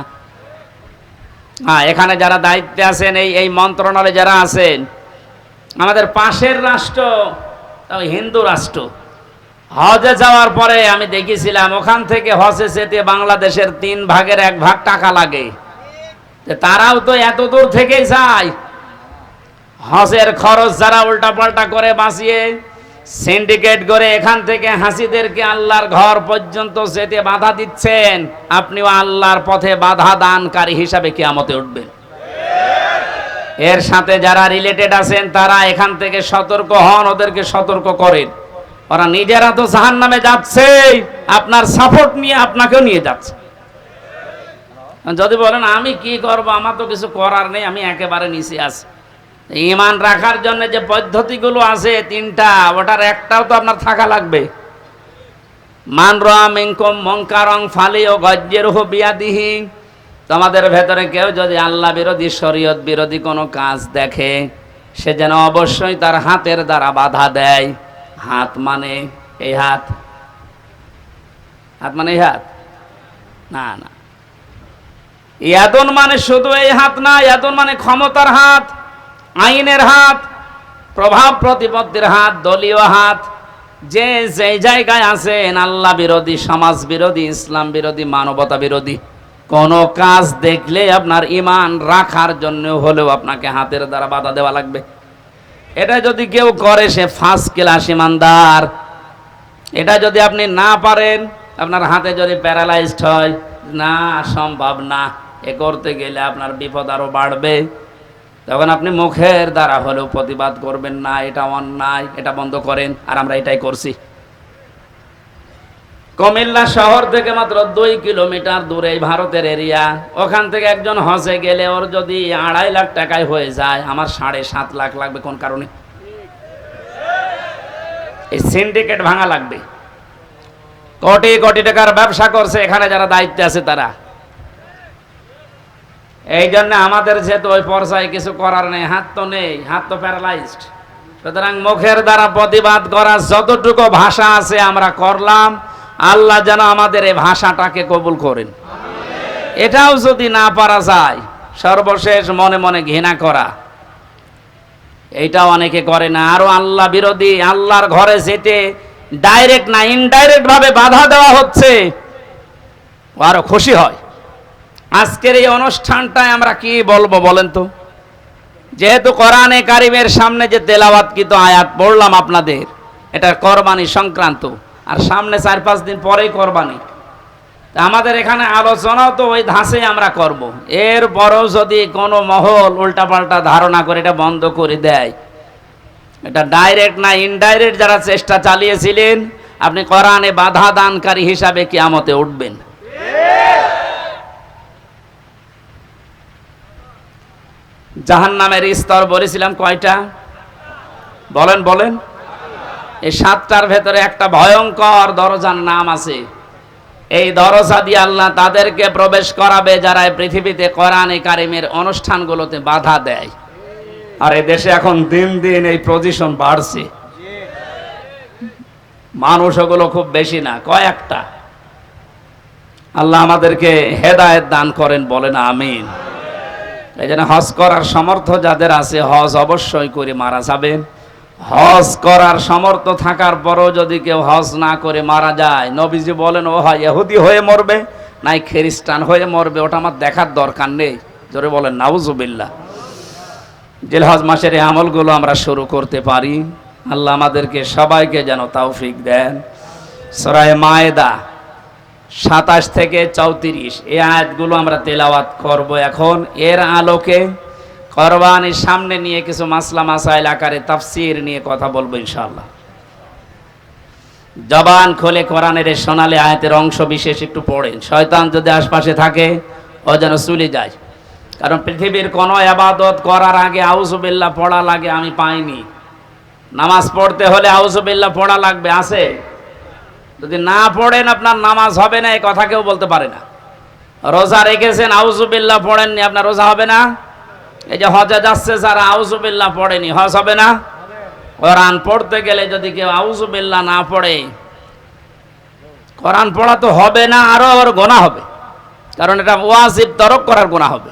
এখানে যারা দায়িত্বে আছেন, এই মন্ত্রণালয়ে যারা আছেন, আমাদের পাশের রাষ্ট্র হিন্দু রাষ্ট্র, হজে যাওয়ার পরে আমি দেখেছিলাম ওখান থেকে হজে যেতে বাংলাদেশের 3 ভাগের 1 ভাগ টাকা লাগে। তারাও তো এত দূর থেকেই যায়। হজের খরচ যারা উল্টাপাল্টা করে বাঁচিয়ে সিন্ডিকেট করে এখান থেকে হাসিদেরকে আল্লাহর ঘর পর্যন্ত যেতে বাধা দিচ্ছেন, আপনিও আল্লাহর পথে বাধা দানকারী হিসাবে কিয়ামতে উঠবেন। এর সাথে যারা রিলেটেড আছেন, তারা এখান থেকে সতর্ক হন, ওদেরকে সতর্ক করেন। ওরা নিজেরা তো জাহান্নামে যাচ্ছে, আপনার সাপোর্ট নিয়ে আপনাকেও নিয়ে যাচ্ছে। যদি বলেন আমি কি করব, আমার তো কিছু করার নেই, আমি একেবারে নিচে আছি। ঈমান রাখার জন্য যে পদ্ধতিগুলো আছে 3টা, ওটার একটাও তো আপনার থাকা লাগবে। মান রাআ মিনকুম মুনকারান ফালিয়ুগায়্যিরহু বিয়াদিহি। তোমাদের ভেতরে কেউ যদি আল্লাহ বিরোধী, শরীয়ত বিরোধী কোনো কাজ দেখে, সে যেন অবশ্যই তার হাতের দ্বারা বাধা দেয়। হাত মানে এই হাত, হাত মানে এই হাত না, না। ইয়াদুন মানে শুধু এই হাত না, ইয়াদুন মানে ক্ষমতার হাত, আইনের হাত, প্রভাব প্রতিপত্তির হাত, দলীয় হাত। যে যেই জায়গায় আছেন আল্লাহ বিরোধী, সমাজ বিরোধী, ইসলাম বিরোধী, মানবতা বিরোধী কোন কাজ দেখলে আপনার ঈমান রাখার জন্য হলেও আপনাকে হাতের দ্বারা বাধা দেওয়া লাগবে। এটা যদি কেউ করে সে ফার্স্ট ক্লাস ঈমানদার। এটা যদি আপনি না পারেন, আপনার হাতে যদি প্যারালাইজড হয়, না সম্ভব না, এ করতে গেলে আপনার বিপদ আরো বাড়বে, তখন আপনি মুখের দ্বারা হলেও প্রতিবাদ করবেন, না এটা অন্যায়, এটা বন্ধ করেন। আর আমরা এটাই করছি। কুমিল্লা শহর থেকে মাত্র 2 কিলোমিটার দূরে ভারতের এরিয়া, ওখান থেকে একজন হজে গেলে ওর যদি 2.5 লাখ টাকায় হয়ে যায়, আমার 7.5 লাখ লাগবে কোন কারণে? এই সিন্ডিকেট ভাঙা লাগবে। কোটি কোটি টাকার ব্যবসা করছে এখানে যারা দায়িত্বে আছে তারা। এই জন্য আমাদের যেহেতু ওই পর্যায়ে কিছু করার নেই, হাত তো নেই, হাত তো প্যারালাইজড। সুতরাং মুখের দ্বারা প্রতিবাদ করার যতটুকু ভাষা আছে আমরা করলাম। আল্লাহ যেন আমাদের এই ভাষাটাকে কবুল করেন। এটাও যদি না পারা যায়, সর্বশেষ মনে মনে ঘৃণা করা, এইটাও অনেকে করে না। আরো আল্লাহ বিরোধী, আল্লাহর ঘরে যেতে ডাইরেক্ট না ইনডাইরেক্ট ভাবে বাধা দেওয়া হচ্ছে, আরো খুশি হয়। আজকের এই অনুষ্ঠানটায় আমরা কি বলবো বলেন তো? যেহেতু কোরআনে কারিমের সামনে যে তেলাওয়াতকৃত আয়াত পড়লাম আপনাদের, এটা কোরবানি সংক্রান্ত, আর সামনে 4-5 দিন পরেই কোরবানি। আমাদের এখানে আলোচনাও তো ওই ধাঁচে আমরা করব। এরপরও যদি কোনো মহল উল্টাপাল্টা ধারণা করে এটা বন্ধ করে দেয়, এটা ডাইরেক্ট না ইনডাইরেক্ট যারা চেষ্টা চালিয়েছিলেন, আপনি কোরআনে বাধা দানকারী হিসাবে কিয়ামতে উঠবেন। জাহান্নামের স্তর বলেছিলাম কয়টা? বলেন বলেন। এই 7টার ভেতরে একটা ভয়ঙ্কর দরজার নাম আছে। এই দরজা দিয়ে আল্লাহ তাদেরকে প্রবেশ করাবে যারা এই পৃথিবীতে কোরআনে কারিমের অনুষ্ঠানগুলোতে বাধা দেয়। আর এই দেশে এখন দিন দিন এই পজিশন বাড়ছে। মানুষ ওগুলো খুব বেশি না, কয়েকটা। আল্লাহ আমাদেরকে হেদায়েত দান করেন, বলেন আমিন। এই জন্য হজ করার সামর্থ্য যাদের আছে হজ অবশ্যই করে মারা যাবেন। হজ করার সামর্থ্য থাকার পরও যদি কেউ হজ না করে মারা যায়, নবীজি বলেন ও হয় ইহুদি হয়ে মরবে নাই খ্রিস্টান হয়ে মরবে, ওটা আমার দেখার দরকার নেই। জোরে বলেন নাউজুবিল্লাহ। জিলহজ মাসের এই আমলগুলো আমরা শুরু করতে পারি। আল্লাহ আমাদেরকে সবাইকে যেন তৌফিক দেন। সূরা মায়েদা 27 থেকে 34 এই আয়াতগুলো আমরা তেলাওয়াত করব এখন। এর আলোকে কোরবানির সামনে নিয়ে কিছু মাসলা মাসাইল আকারে তাফসীর নিয়ে কথা বলবো ইনশাআল্লাহ। জবান খুলে কোরআনের এই সোনালী আয়াতের অংশ বিশেষ একটু পড়েন। শয়তান যদি আশপাশে থাকে ও যেন চলে যায়। কারণ পৃথিবীর কোনো ইবাদত করার আগে আউযুবিল্লাহ পড়া লাগে আমি পাইনি। নামাজ পড়তে হলে আউযুবিল্লাহ পড়া লাগবে, আছে? যদি না পড়েন আপনার নামাজ হবে না, এই কথা কেউ বলতে পারে না। রোজা রেখেছেন আউযুবিল্লাহ পড়েননি, আপনার রোজা হবে না। এই যে হজে যাচ্ছে যারা আউযুবিল্লাহ পড়েনি, হজ হবে না। কোরআন পড়তে গেলে যদি কেউ আউযুবিল্লাহ না পড়ে, কোরআন পড়া তো হবে না, আরো ওর গুনাহ হবে। কারণ এটা ওয়াজিব তরক করার গুনাহ হবে।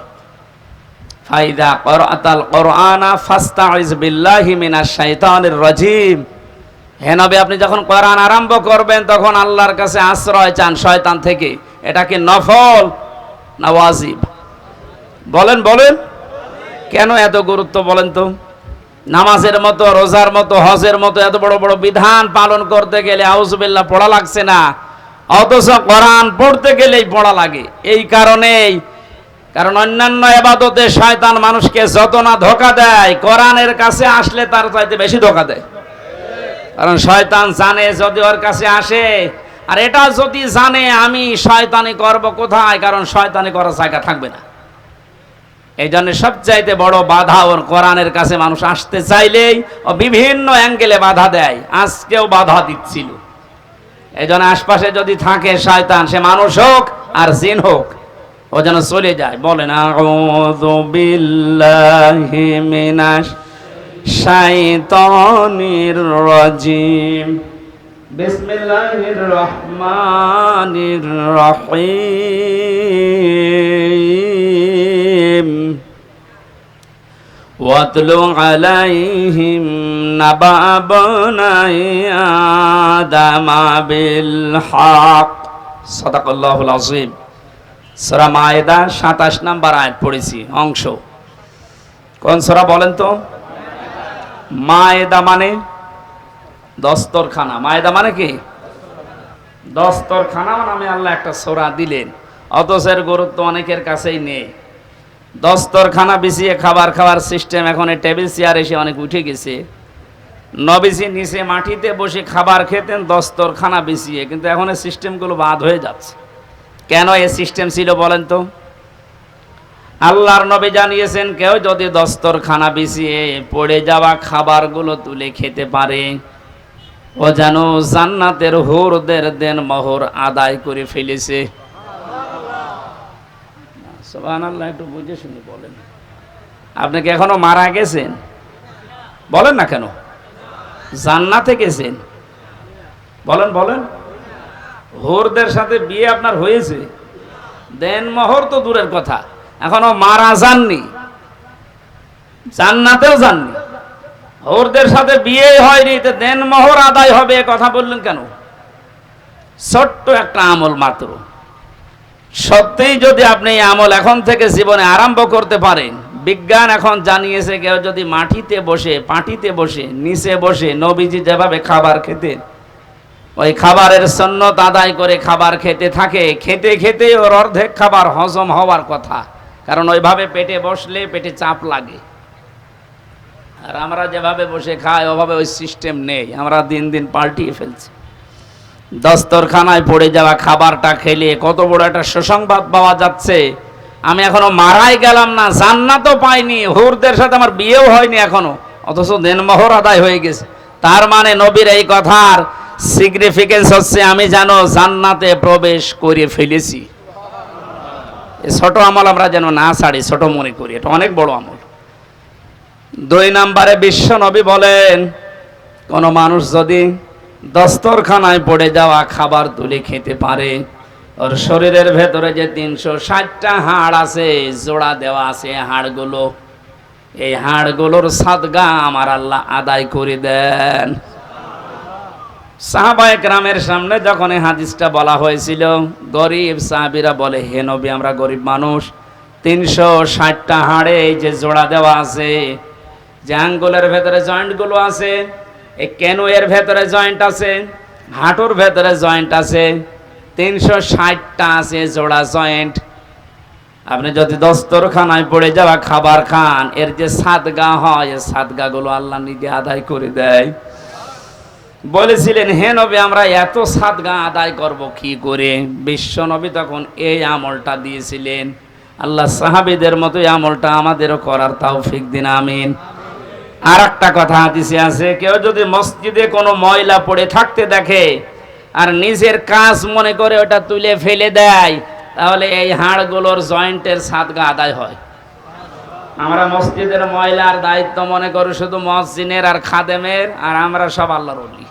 ফাইদা ক্বরাতাল কুরআনা ফাস্তাইজ বিল্লাহি মিনাশ শাইতানির রাজিম। হে নবী, আপনি যখন কোরআন আরম্ভ করবেন তখন আল্লাহর কাছে আশ্রয় চান শয়তান থেকে। এটা কি নফল না ওয়াজিব? বলেন বলেন। কেন এত গুরুত্ব বলেন তো? নামাজের মতো, রোজার মতো, হজের মতো এত বড় বড় বিধান পালন করতে গেলে আউযুবিল্লাহ পড়া লাগছে না, অথচ কোরআন পড়তে গেলেই পড়া লাগে। এই কারণেই, কারণ অন্যান্য ইবাদতে শয়তান মানুষকে যত না ধোঁকা দেয়, কোরআনের কাছে আসলে তার চাইতে বেশি ধোঁকা দেয়। কারণ শয়তান জানে যদি ওর কাছে আসে, আর এটা যদি জানে আমি শয়তানি করব কোথায়, কারণ শয়তানি করার জায়গা থাকবে না। এই জন্য সবচাইতে বড় বাধা ওর কোরআনের কাছে মানুষ আসতে চাইলেই ও বিভিন্ন অ্যাঙ্গেলে বাধা দেয়। আজকেও বাধা দিচ্ছিল। এই জন্য আশপাশে যদি থাকে শয়তান, সে মানুষ হোক আর জিন হোক, ও যেন চলে যায়। বলেন আউযু বিল্লাহি মিনাশ শাইতানির রাজিম। বিসমিল্লাহির রহমানির রহিম। ওয়াতলু আলাইহিম নাবা বনাই আদম বিল হক। সাদাকাল্লাহুল আযীম। সূরা মায়েদা ২৭ নম্বর আয়াত পড়েছি অংশ। কোন সূরা বলেন তো? মায়েদা মানে দস্তরখানা। মায়েদা মানে কি? দস্তরখানা নামে আল্লাহ একটা সূরা দিলেন, অথচ এর গুরুত্ব অনেকের কাছেই নেই। দস্তরখানা বিছিয়ে খাবার খাওয়ার সিস্টেম এখন টেবিল চেয়ার এসে অনেক উঠে গেছে। নবীজি নিচে মাটিতে বসে খাবার খেতেন দস্তরখানা বিছিয়ে, কিন্তু এখন এই সিস্টেমগুলো বাদ হয়ে যাচ্ছে। কেন এই সিস্টেম ছিল বলেন তো? আল্লাহর নবী জানিয়েছেন কেউ যদি দস্তরখানা বিছিয়ে পড়ে যাওয়া খাবারগুলো তুলে খেতে পারে, ও যেন জান্নাতের হুরদের দেন মোহর আদায় করে ফেলেছে। সুবহানাল্লাহ, একটু বুঝে শুনে বলেন। আপনি কি এখনো মারা গেছেন? বলেন না কেন? জান্নাতে গেছেন? বলেন বলেন। হুরদের সাথে বিয়ে আপনার হয়েছে? দেন মোহর তো দূরের কথা, এখনো মারা যাননি, জান্নাতেও যাননি, হুরদের সাথে বিয়ে হয়নি, তো দেন মোহর আদায় হবে কথা বললেন কেন? ছোট্ট একটা আমল মাত্র। সত্যিই যদি আপনি এই আমল এখন থেকে জীবনে আরম্ভ করতে পারেন, বিজ্ঞান এখন জানিয়েছে কেউ যদি মাটিতে বসে, পাটিতে বসে, নিচে বসে নবীজি যেভাবে খাবার খেতেন ওই খাবারের সুন্নত আদায় করে খাবার খেতে থাকে, খেতে খেতে ওর অর্ধেক খাবার হজম হওয়ার কথা, কারণ ওইভাবে পেটে বসলে পেটে চাপ লাগে। আর আমরা যেভাবে বসে খাই ওভাবে ওই সিস্টেম নেই, আমরা দিন দিন পাল্টিয়ে ফেলছি। দস্তরখানায় পড়ে যাওয়া খাবারটা খেলে কত বড় একটা সুসংবাদ পাওয়া যাচ্ছে। আমি এখনো মারাই গেলাম না, জান্নাতও পাইনি, হুরদের সাথে আমার বিয়েও হয়নি এখনো, অথচ দেনমোহর আদায় হয়ে গেছে। তার মানে নবীর এই কথার সিগনিফিকেন্স হচ্ছে আমি যেন জান্নাতে প্রবেশ করে ফেলেছি। এই ছোট আমল আমরা যেন না ছাড়ি, ছোট মনে করি, এটা অনেক বড় আমল। ২ নম্বরে বিশ্ব নবী বলেন, কোন মানুষ যদি দস্তরখানায় পড়ে যাওয়া খাবার তুলে খেতে পারে, ওর শরীরের ভেতরে যে ৩৬০টা হাড় আছে, জোড়া দেওয়া আছে হাড়গুলো, এই হাড়গুলোর সাদগা আমার আল্লাহ আদায় করে দেন। সাহাবায়ে কেরামের সামনে যখন এই হাদিসটা বলা হয়েছিল, গরিব সাহাবীরা বলে, হে নবী আমরা গরিব মানুষ, ৩৬০টা হাড়ে এই যে জোড়া দেওয়া আছে, যে আঙ্গুলের ভেতরে জয়েন্টগুলো আছে, এই কেনুয়ের ভেতরে জয়েন্ট আছে, হাঁটুর ভেতরে জয়েন্ট আছে, ৩৬০টা আছে জোড়া জয়েন্ট। আপনি যদি দস্তরখানায় পড়ে যাওয়া খাবার খান, এর যে সাদগা হয়, এই সাদগাগুলো আল্লাহ নিজে আদায় করে দেয়। বলেছিলেন, হে নবী আমরা এত সাদগা আদায় করব কি করে? বিশ্ব নবী তখন এই আমলটা দিয়েছিলেন। আল্লাহ সাহাবীদের মতো এই আমলটা আমাদেরও করার তৌফিক দিন, আমিন। আর একটা কথা হাদিসে আছে, কেউ যদি মসজিদে কোনো ময়লা পড়ে থাকতে দেখে আর নিজের কাজ মনে করে ওটা তুলে ফেলে দেয়, তাহলে এই হাড়গুলোর জয়েন্টের সাদগা আদায় হয়। আমরা মসজিদের ময়লার দায়িত্ব মনে করি শুধু মসজিদের আর খাদেমের, আর আমরা সব আল্লাহর ওলি।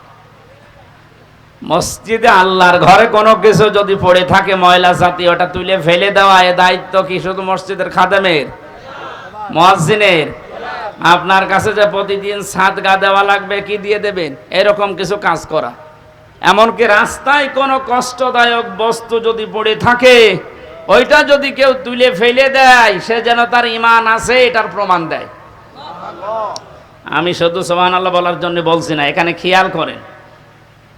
মসজিদে আল্লাহর ঘরে কোনো কিছু যদি পড়ে থাকে ময়লা জাতীয়, ওটা তুলে ফেলে দেওয়া, এ দায়িত্ব কি শুধু মসজিদের খাদেমের, মুয়াজ্জিনের? আপনার কাছে যে প্রতিদিন সাদগা দেওয়া লাগবে, কি দিয়ে দেবেন? এরকম কিছু কাজ করা। এমনকি রাস্তায় কোনো কষ্টদায়ক বস্তু যদি পড়ে থাকে, ওইটা যদি কেউ তুলে ফেলে দেয়, সে যেন তার ঈমান আছে এটার প্রমাণ দেয়। আমি শুধু সুবহানাল্লাহ বলার জন্য বলছি না, এখানে খেয়াল করেন,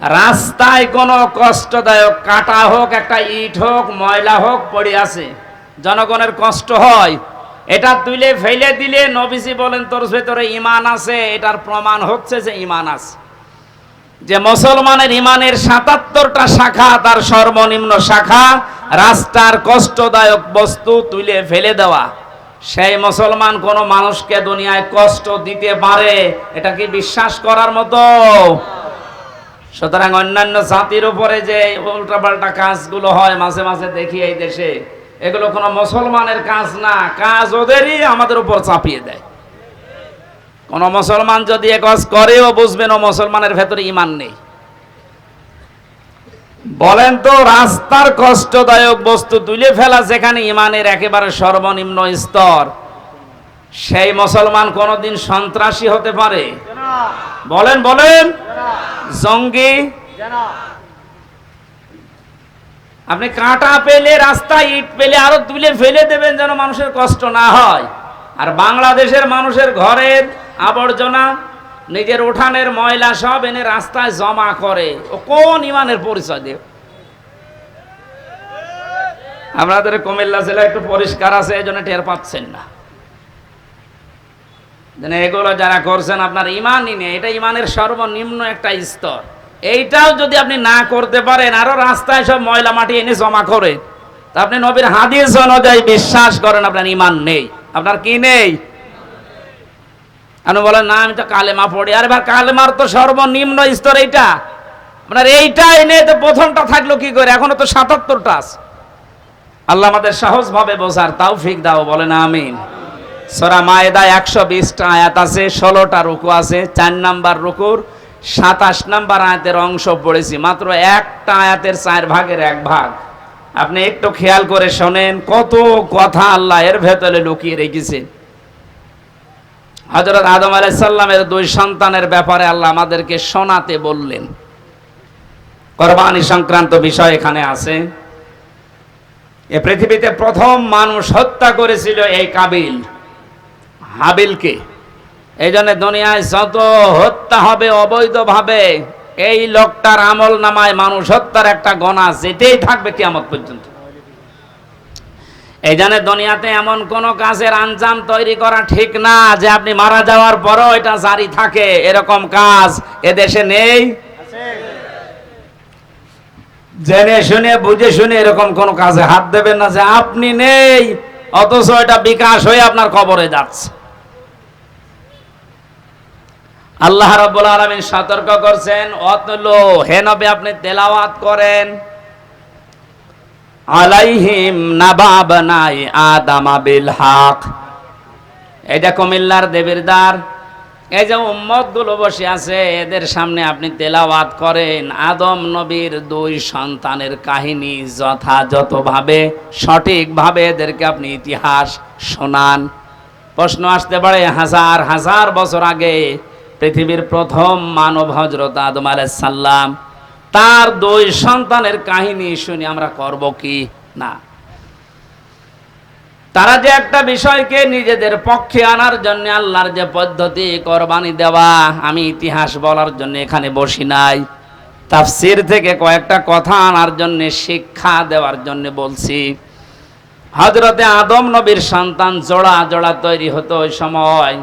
রাস্তায় কোনো কষ্টদায়ক কাটা হোক, একটা ইট হোক, ময়লা হোক পড়ে আছে, জনগণের কষ্ট হয়, এটা তুলে ফেলে দিলে নবীজি বলেন তোর ভেতরে ঈমান আছে, এটার প্রমাণ হচ্ছে যে ঈমান আছে। যে মুসলমানের ঈমানের ৭৭টা শাখা, তার সর্বনিম্ন শাখা রাস্তার কষ্টদায়ক বস্তু তুলে ফেলে দেওয়া। সেই মুসলমান কোন মানুষকে দুনিয়ায় কষ্ট দিতে পারে, এটা কি বিশ্বাস করার মতো? সুতরাং অন্যান্য জাতির উপরে যে উল্টাপাল্টা কাজগুলো হয় মাঝে মাঝে দেখি এই দেশে, এগুলো কোনো মুসলমানের কাজ না, কাজ ওদেরই আমাদের উপর চাপিয়ে দেয়। কোন মুসলমান যদি এ কাজ করেও বুঝবেন ও মুসলমানের ভেতরে ঈমান নেই। বলেন তো, রাস্তার কষ্টদায়ক বস্তু তুলে ফেলা যেখানে ঈমানের একেবারে সর্বনিম্ন স্তর, সেই মুসলমান কোনোদিন সন্ত্রাসী হতে পারে? বলেন বলেন, জঙ্গি। আপনি কাঁটা পেলে, রাস্তায় ইট পেলে আরো তুলে ফেলে দেবেন যেন মানুষের কষ্ট না হয়। আর বাংলাদেশের মানুষের ঘরের আবর্জনা, নিজের উঠানের ময়লা সব এনে রাস্তায় জমা করে, ও কোন ইমানের পরিচয় দেয়? আমাদের কুমিল্লা জেলা একটু পরিষ্কার আছে, এই জন্য টের পাচ্ছেন না। এগুলো যারা করছেন আপনার ইমানই নেই, এটা ইমানের সর্বনিম্ন একটা স্তর। এইটাও যদি আপনি না করতে পারেন, আরো রাস্তায় সব ময়লা মাটি এনে জমা করে, তা আপনি নবীর হাদিস অনুযায়ী বিশ্বাস করেন আপনার ইমান নেই। আপনার কি নেই? আপনি বলেন না আমি তো কালেমা পড়ি। আরে ভাই, কালেমার তো সর্বনিম্ন স্তর এইটা। আপনার এইটা এনে তো প্রথমটা থাকলো কি করে? এখনো তো ৭৭টা আছে। আল্লাহ আমাদের সহজ ভাবে বোঝার তৌফিক দাও, বলেন আমিন। সূরা মায়েদা ১২০টা আয়াত আছে, ১৬টা রুকু আছে। ৪ নাম্বার রুকুর ২৭ নাম্বার আয়াতের অংশ পড়েছি, মাত্র একটা আয়াতের ৪ ভাগের ১ ভাগ। আপনি একটু খেয়াল করে শোনেন, কত কথা আল্লাহ এর ভেতরে লুকিয়ে রেখেছেন। হযরত আদম আলাইহিস সালামের ২ সন্তানের ব্যাপারে আল্লাহ আমাদেরকে শোনাতে বললেন। কুরবানি সংক্রান্ত বিষয় এখানে আছে। এই পৃথিবীতে প্রথম মানুষ হত্যা করেছিল এই কাবিল, হাবিলকে। এই জন্য দুনিয়ায় যত হত্যা হবে অবৈধভাবে, এই লোকটার আমল নামায় মানুষ হত্যার একটা গণা যেতেই থাকবে কিয়ামত পর্যন্ত। এই জন্য দুনিয়াতে এমন কোন কাজের আঞ্জাম তৈরি করা ঠিক না যে আপনি মারা যাওয়ার পরও এটা জারি থাকে। এরকম কাজ এদেশে নেই। জেনে শুনে বুঝে শুনে এরকম কোন কাজে হাত দেবেন না যে আপনি নেই, অথচ এটা বিকাশ হয়ে আপনার কবরে যাচ্ছে। আল্লাহ রাব্বুল আলামিন সতর্ক করছেন, অতলো হে নবী আপনি তেলাওয়াত করেন, আলাইহিম নাবাবনাই আদামা বিল হক। এটা কুমিল্লার দেবীর দ্বার। এই যে উম্মত গুলো বসে আছে, এদের সামনে আপনি তেলাওয়াত করেন আদম নবীর ২ সন্তানের কাহিনী, যথাযথভাবে সঠিকভাবে এদেরকে আপনি ইতিহাস শোনান। প্রশ্ন আসতে পারে, হাজার হাজার বছর আগে পৃথিবীর প্রথম মানব হযরত আদম আলাইহিস সালাম, তার ২ সন্তানের কাহিনী শুনি আমরা করব কি না? তারা যে একটা বিষয়কে নিজেদের পক্ষে আনার জন্য আল্লাহর যে পদ্ধতি কোরবানি দেওয়া, আমি ইতিহাস বলার জন্য এখানে বসি নাই, তাফসীর থেকে কয়েকটা কথা আনার জন্য, শিক্ষা দেওয়ার জন্য বলছি। হযরতে আদম নবীর সন্তান জোড়া জোড়া তৈরি হতো ওই সময়।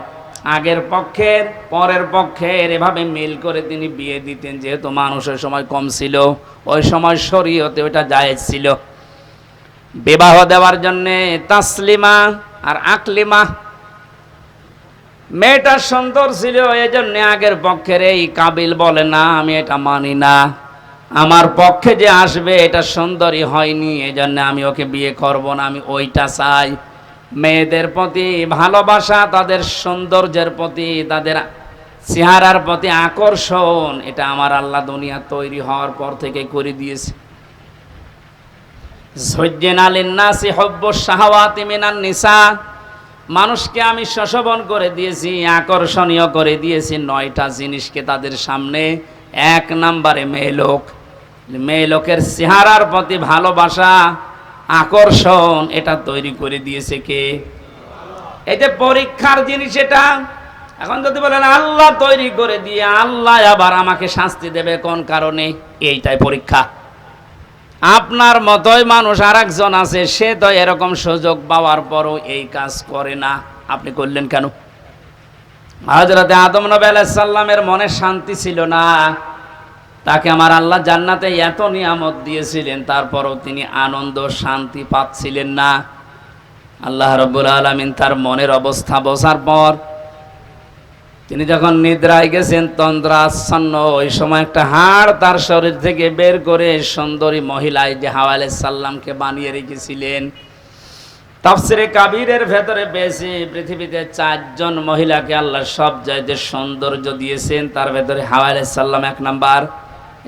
আগের পক্ষের পরের পক্ষের এভাবে মিল করে তিনি বিয়ে দিতেন, যেহেতু মানুষ ওই সময় কম ছিল। ওই সময় শরীয়তে ওইটা জায়েজ ছিল। বিবাহ দেওয়ার জন্য তাসলিমা আর আকলিমা, মেয়েটা সুন্দর ছিল, এই জন্য আগের পক্ষের এই কাবিল বলে না আমি এটা মানি না, আমার পক্ষে যে আসবে এটা সুন্দরী হয়নি, এই জন্য আমি ওকে বিয়ে করব না, আমি ওইটা চাই। মেয়েদের প্রতি ভালোবাসা, তাদের সৌন্দর্যের প্রতি, তাদের চেহারার প্রতি আকর্ষণ, এটা আমার আল্লাহ দুনিয়া তৈরি হওয়ার পর থেকে করে দিয়েছে। যুজ্জিনা লিন-নাসি হুব্বুশ শাহাওয়াতি মিনান নিসা, মানুষকে আমি শোষণ করে দিয়েছি, আকর্ষণীয় করে দিয়েছি 9টা জিনিসকে তাদের সামনে। 1 নম্বরে মেয়েলোক, মেয়েলোকের চেহারার প্রতি ভালোবাসা, আকর্ষণ, এটা তৈরি করে দিয়েছে কে? এই যে পরীক্ষার জিনিস এটা। এখন যদি বলেন আল্লাহ তৈরি করে দিয়ে আল্লাহ আবার আমাকে শাস্তি দেবে কোন কারণে, এইটাই পরীক্ষা। আপনার মতোই মানুষ আর একজন আছে, সে তো এরকম সুযোগ পাওয়ার পরও এই কাজ করে না, আপনি করলেন কেন? হযরতে আদম নবী আলাইহিস সালামের মনে শান্তি ছিল না, তাকে আমার আল্লাহ জান্নাতে এত নিয়ামত দিয়েছিলেন, তারপরও তিনি আনন্দ শান্তি পাচ্ছিলেন না। আল্লাহ রাব্বুল আলামিন তার মনের অবস্থা বোঝার পর তিনি যখন নিদ্রায় গেছেন, তন্দ্রাচ্ছন্ন, ওই সময় একটা হাড় তার শরীর থেকে বের করে সুন্দরী মহিলায় যে হাওয়া আলাইহিস সালামকে বানিয়ে রেখেছিলেন। তাফসীরে কাবীরের ভেতরে পেয়েছি পৃথিবীতে 4 জন মহিলাকে আল্লাহ সব চাইতে সৌন্দর্য দিয়েছেন, তার ভেতরে হাওয়া আলাইহিস সালাম 1 নাম্বার,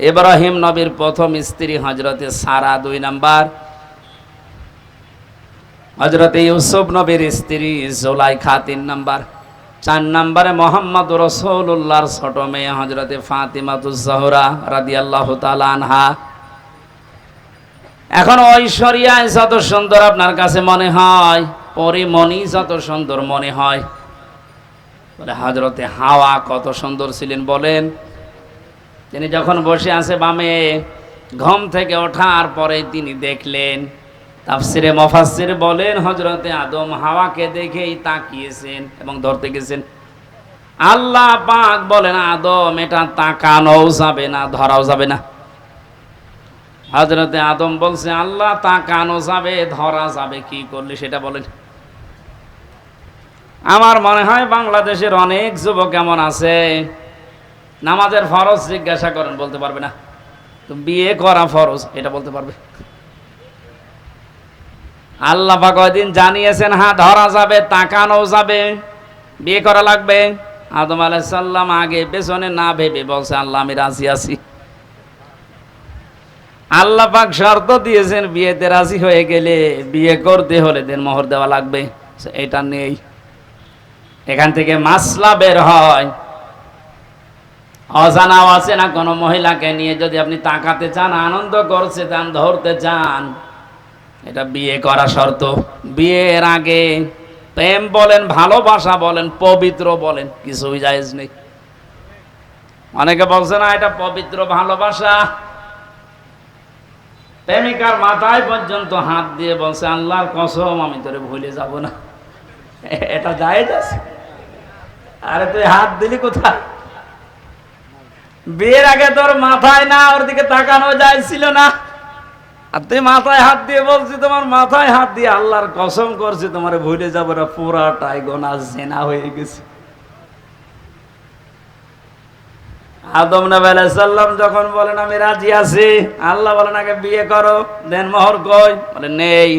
ইব্রাহিম নবীর প্রথম স্ত্রী হযরতে সারা 2 নাম্বার, হযরতে ইউসুফ নবীর স্ত্রী জুলাইখা 3 নাম্বার, 4 নম্বরে মোহাম্মদ রাসূলুল্লাহর ছোট মেয়ে হযরতে ফাতিমাতুজ জোহরা রাদিয়াল্লাহু তাআলা আনহা। এখন ঐশ্বরিয়ায় যত সুন্দর আপনার কাছে মনে হয়, পরিমণি যত সুন্দর মনে হয়, বলে হযরতে হাওয়া কত সুন্দর ছিলেন বলেন। তিনি যখন বসে আছে বামে, ঘুম থেকে ওঠার পরে তিনি দেখলেন, তাফসিরে মুফাসসির বলেন হযরতে আদম হাওয়াকে দেখেই তাকিয়েছেন এবং ধরতে গেছেন। আল্লাহ পাক বলেন, আদম এটা তাকানোও যাবে না, ধরাও যাবে না। হযরতে আদম বলছে, আল্লাহ তাকানো যাবে, ধরা যাবে কি করলে সেটা বলেন। আমার মনে হয় বাংলাদেশের অনেক যুবক এমন আছে, নামাজের ফরজ জিজ্ঞাসা করেন বলতে পারবে না, তো বিয়ে করা ফরজ এটা বলতে পারবে। আল্লাহ পাক কয়দিন জানিয়েছেন, হ্যাঁ ধরা যাবে, তাকানো যাবে, বিয়ে করা লাগবে। আদম আলাইহিস সালাম আগে পেছনে না ভেবে বলছে, আল্লাহ আমি রাজি আছি। আল্লাহ পাক শর্ত দিয়েছেন, বিয়েতে রাজি হয়ে গেলে বিয়ে করতে হলে দেনমোহর দেওয়া লাগবে। এটা নেই। এখান থেকে মাসলা বের হয়, অজানা অচেনা কোনো মহিলাকে নিয়ে যদি আপনি তাকাতে চান, আনন্দ করতে চান, ধরতে চান, এটা বিয়ে করা শর্ত। বিয়ের আগে প্রেম বলেন, ভালোবাসা বলেন, পবিত্র বলেন, কিছুই জায়েজ নেই। অনেকে বলছে না এটা পবিত্র ভালোবাসা, প্রেমিকার মাথায় পর্যন্ত হাত দিয়ে বলছে, আল্লাহর কসম আমি তোরে ভুলে যাব না, এটা জায়েজ আছে? আরে তুই হাত দিলি কোথায়? বিয়ের আগে তোর মাথায় না ওর দিকে তাকানো যাইছিল না, আর তুই মাথায় হাত দিয়ে বলছি, তোমার মাথায় হাত দিয়ে আল্লাহর কসম করছি তোমার ভুলে যাবো না, পুরাটাই গোনা জেনা হয়ে গেছে। আদম নবী আলাইহিস সালাম যখন বলেন আমি রাজি আছি, আল্লাহ বলেন আগে বিয়ে করো, দেন মোহর কই? বলে নেই।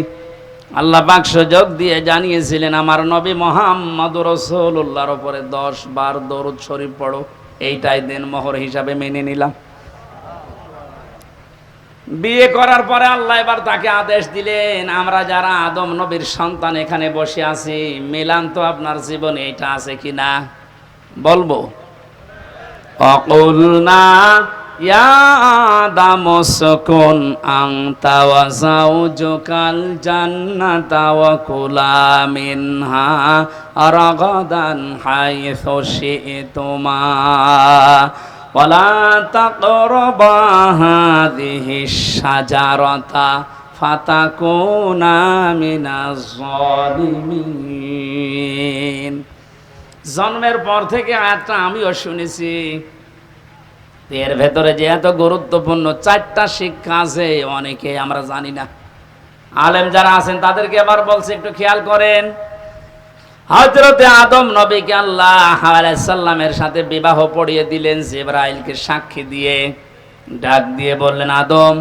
আল্লাহ পাক সুযোগ দিয়ে জানিয়েছিলেন, আমার নবী মুহাম্মদুর রাসূলুল্লাহর উপরে 10 বার দরুদ শরীফ পড়ো, এইটাই দেন মোহর হিসাবে মেনে নিলাম। বিয়ে করার পরে আল্লাহ এবার তাকে আদেশ দিলেন, আমরা যারা আদম নবীর সন্তান এখানে বসে আছি, মিলান তো আপনার জীবনে এটা আছে কিনা বলবো। অকুলনা ইয়া আদম উসকুন আনতা ওয়া যাওজুকাল জান্নাতা ওয়া কুলা মিনহা রাগাদান হাইসু শি'তুমা ওয়ালা তাকরাবা হাযিহিশ শাজারাতা ফাতাকুনা মিনাজ জালিমিন। জন্মের পর থেকে আয়াতটা আমিও শুনেছি, এর ভেতরে যে এত গুরুত্বপূর্ণ 4টা শিক্ষা আছে অনেকে আমরা জানি না। আলেম যারা আছেন তাদেরকে এবার বলছে একটু খেয়াল করেন। হযরতে আদম নবীকে আল্লাহ আলাইহিস সালামের সাথে বিবাহ পড়িয়ে দিলেন জিবরাইলকে সাক্ষী দিয়ে, ডাক দিয়ে বললেন, আদম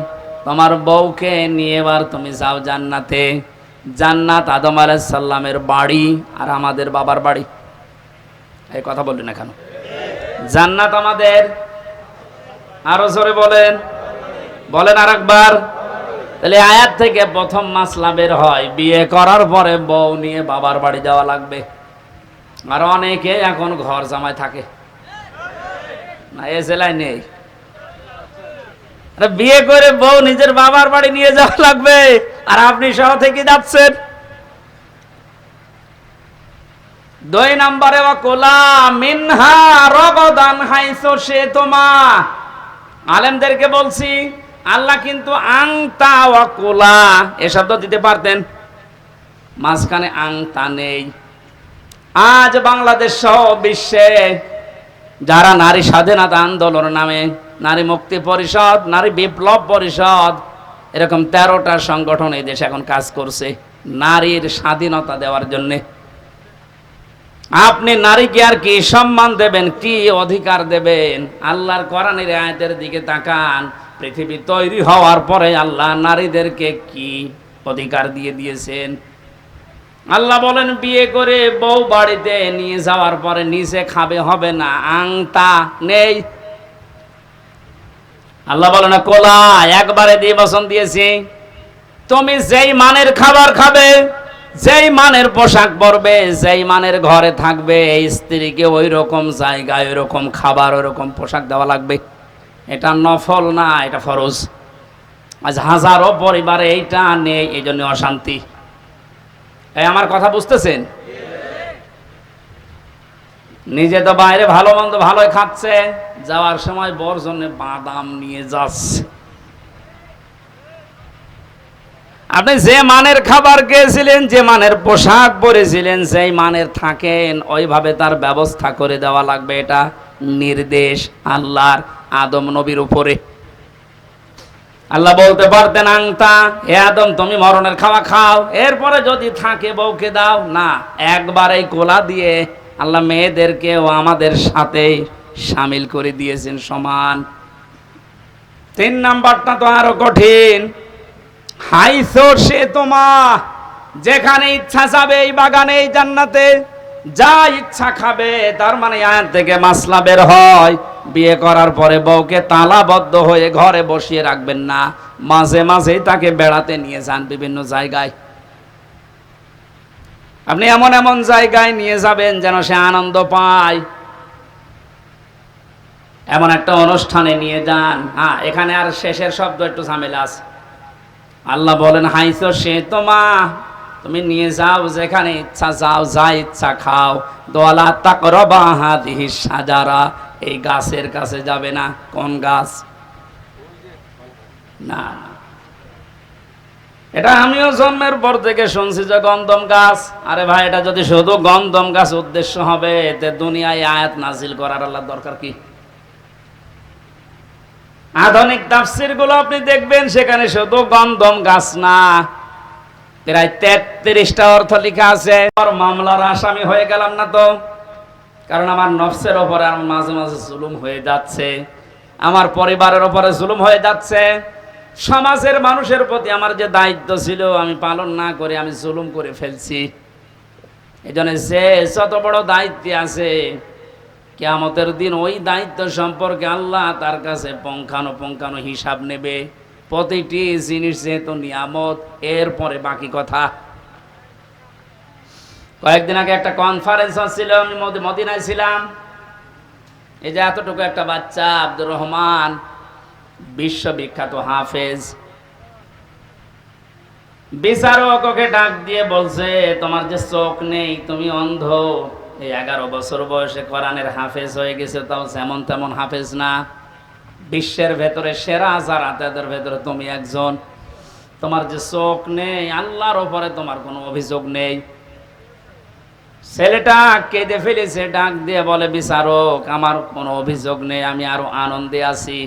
তোমার বউকে নিয়ে এবার তুমি যাও জান্নাতে। জান্নাত আদম আলাইহিস সালামের বাড়ি আর আমাদের বাবার বাড়ি। এই কথা বললেন না কেন? জান্নাত আমাদের, আরো জোরে বলেন, বলেন আরেকবার। তাহলে আয়াত থেকে প্রথম মাসলা বের হয়, বিয়ে করার পরে বউ নিয়ে বাবার বাড়ি যাওয়া লাগবে। আর অনেকে এখন ঘর জামাই থাকে না, এ জেলায় নেই। বিয়ে করে বউ নিজের বাবার বাড়ি নিয়ে যাওয়া লাগবে, আর আপনি সহ থেকে যাচ্ছেন। 2 নম্বরে ওয়াকুলা মিনহা রাগাদান হাইসু শি'তুমা। আলেমদেরকে বলছি, আল্লাহ কিন্তু আংতা ওয়াকুলা এ শব্দ দিতে পারতেন, মাঝখানে আংতা নেই। আজ বাংলাদেশ সহ বিশ্বে যারা নারী স্বাধীনতা আন্দোলন নামে, নারী মুক্তি পরিষদ, নারী বিপ্লব পরিষদ, এরকম 13টা সংগঠন এই দেশে এখন কাজ করছে নারীর স্বাধীনতা দেওয়ার জন্যে। আপনি নারীকে আর কি সম্মান দেবেন, কি অধিকার দেবেন? আল্লাহর কোরআনের আয়াতের দিকে তাকান। পৃথিবী তৈরি হওয়ার পরে আল্লাহ নারীদেরকে কি অধিকার দিয়ে দিয়েছেন? আল্লাহ বলেন, বিয়ে করে বউ বাড়িতে নিয়ে যাওয়ার পরে নিচে খাবে হবে না, আংতা নেই। আল্লাহ বলেন, কোলা একবারে দিয়ে বসন দিয়েছি, তুমি যেই মানের খাবার খাবে যেই মানের পোশাক পরবে, যেই মানের ঘরে থাকবে, এই স্ত্রীকে ওই রকম জায়গায়, ওই রকম খাবার, ওই রকম পোশাক দেওয়া লাগবে। এটা নফল না, এটা ফরজ। আজ হাজারো পরিবারে এইটা নেই, এই জন্য অশান্তি। এই আমার কথা বুঝতেছেন? নিজে তো বাইরে ভালো মন্দ ভালোই খাচ্ছে, যাওয়ার সময় বর জন্য বাদাম নিয়ে যাচ্ছে। আপনি যে মানের খাবার খেয়েছিলেন, যে মানের পোশাক পরেছিলেন, সেই মানের থাকেন, ওইভাবে তার ব্যবস্থা করে দেওয়া লাগবে। এটা নির্দেশ আল্লাহর আদম নবীর উপরে। আল্লাহ বলতে পারতেন, আংতা হে আদম তুমি মরণের খাওয়া খাও, এরপরে যদি থাকে বউকে দাও না। একবারেই কোলা দিয়ে আল্লাহ মেয়েদেরকেও আমাদের সাথে শামিল করে দিয়েছেন সমান। 3 নাম্বারটা তো আরো কঠিন। হাইসো সে তোমা, যেখানে ইচ্ছা যাবে এই বাগানে, এই জান্নাতে যা ইচ্ছা খাবে। তার মানে আয়াত থেকে মাসলা বের হয়, বিয়ে করার পরে বউকে তালাবদ্ধ হয়ে ঘরে বসিয়ে রাখবেন না, মাঝে মাঝেই তাকে বেড়াতে নিয়ে যান বিভিন্ন জায়গায়। আপনি এমন এমন জায়গায় নিয়ে যাবেন যেন সে আনন্দ পায়। এমন একটা অনুষ্ঠানে নিয়ে যান। হ্যাঁ, এখানে আর শেষের শব্দ একটু ঝামেলা আছে। আল্লাহ বলেন হাইসো সে তোমা, তুমি নিয়ে যাও যেখানে ইচ্ছা, যাও যা ইচ্ছা খাও। দোয়ালা তাকরাবা হাদিহি শাজারা, এই গাছের কাছে যাবে না। কোন গাছ? না, এটা আমিও জন্মের পর থেকে শুনছি যে গন্ধম গাছ। আরে ভাই, এটা যদি শুধু গন্ধম গাছ উদ্দেশ্য হবে, এতে দুনিয়ায় আয়াত নাজিল করার আল্লাহর দরকার কি? আধুনিক তাফসীর গুলো আপনি দেখবেন, সেখানে শুধু গন্ধম গাছ না, প্রায় 33টা অর্থ লেখা আছে। মামলার আসামি হয়ে গেলাম না তো? কারণ আমার নফসের ওপরে আমার মাঝে মাঝে জুলুম হয়ে যাচ্ছে, আমার পরিবারের ওপরে জুলুম হয়ে যাচ্ছে, সমাজের মানুষের প্রতি আমার যে দায়িত্ব ছিল আমি পালন না করে আমি জুলুম করে ফেলছি। এই জন্য যে যত বড় দায়িত্বে আছে, কিয়ামতের দিন ওই দায়িত্ব সম্পর্কে আল্লাহ তার কাছে পুঙ্খানুপুঙ্খানু হিসাব নেবে। প্রতিটি জিনিস যেহেতু নিয়ামত, এরপরে বাকি কথা। কয়েকদিন আগে একটা কনফারেন্স হচ্ছিল, আমি মদিনায় ছিলাম। এই যে এতটুকু একটা বাচ্চা আব্দুর রহমান, বিশ্ববিখ্যাত হাফেজ, বিচারক ওকে ডাক দিয়ে বলছে, তোমার যে চোখ নেই, তুমি অন্ধ, এই 11 বছর বয়সে কোরআনের হাফেজ হয়ে গেছে, তাও যেমন তেমন হাফেজ না, বিশ্বের ভেতরে সেরা যারা তাদের ভেতরে তুমি একজন। তোমার যে চোখ নেই, আল্লাহর ওপরে তোমার কোনো অভিযোগ নেই। ছেলেটা কেঁদে ফেলেছে, ডাক দিয়ে বলে, বিচারক আমার কোনো অভিযোগ নেই, আমি আরো আনন্দে আছি।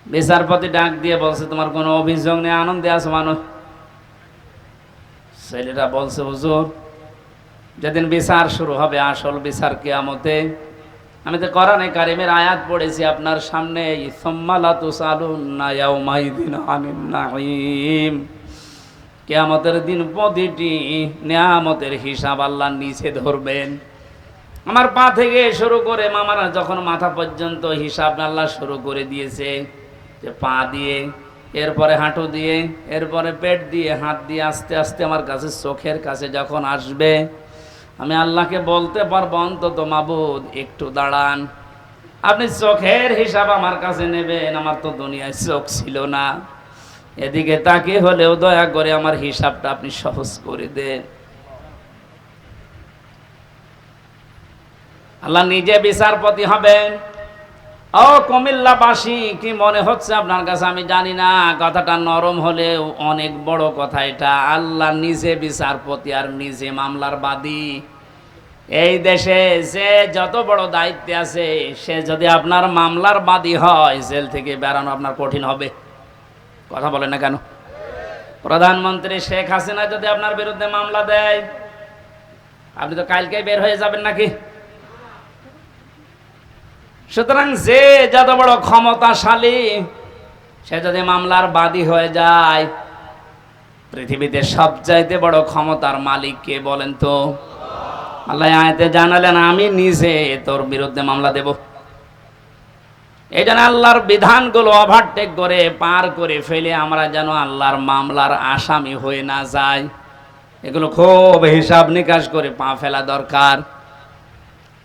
বিচারপতি ডাক দিয়ে বলছে, তোমার কোনো অভিযোগ নেই, আনন্দে আছো মানুষ? ছেলেটা বলছে, হুজুর যেদিন বিচার শুরু হবে, আসল বিচার কিয়ামতে, আমি তো কোরআনে কারিমের আয়াত পড়েছি আপনার সামনে, সুম্মা লা তুসালুন্না ইয়াউমাইযিন আনিন নাঈম, কিয়ামতের দিন প্রতিটি নিয়ামতের হিসাব আল্লাহ নিচে ধরবেন। আমার পা থেকে শুরু করে মামারা যখন মাথা পর্যন্ত হিসাব আল্লাহ শুরু করে দিয়েছে, যে পা দিয়ে, এরপরে হাঁটু দিয়ে, এরপরে পেট দিয়ে, হাত দিয়ে, আস্তে আস্তে আমার কাছে চোখের কাছে যখন আসবে, আমি আল্লাহকে বলতে পারবো, অন্তত মাবুদ একটু দাঁড়ান, আপনি চোখের হিসাব আমার কাছে নেবেন, আমার তো দুনিয়ায় চোখ ছিল না, এদিকে তাকে হলেও দয়া করে আমার হিসাবটা আপনি সহজ করে দেন। আল্লাহ নিজে বিচারপতি হবেন। ও কুমিল্লাবাসী, কি মনে হচ্ছে আপনার কাছে আমি জানি না, কথাটা নরম হলেও অনেক বড় কথা এটা। আল্লাহ নিজে বিচারপতি আর নিজে মামলার বাদী। এই দেশে যে যত বড় দায়িত্বে আছে, সে যদি আপনার মামলার বাদী হয়, জেল থেকে বেরানো আপনার কঠিন হবে। কথা বলেন না কেন? প্রধানমন্ত্রী শেখ হাসিনা যদি আপনার বিরুদ্ধে মামলা দেয়, আপনি তো কালকেই বের হয়ে যাবেন নাকি? সুতরাং যে যত বড় ক্ষমতাশালী, সে যদি মামলার বাদী হয়ে যায়, পৃথিবীতে সবচাইতে বড় ক্ষমতার মালিক কে বলেন তো? আল্লাহ আয়াতে জানালেন, আমি নিজে তোর বিরুদ্ধে মামলা দেব। এই জন্য আল্লাহর বিধানগুলো ওভারটেক করে পার করে ফেলে আমরা যেন আল্লাহর মামলার আসামি হয়ে না যাই। এগুলো খুব হিসাব নিকাশ করে পা ফেলা দরকার।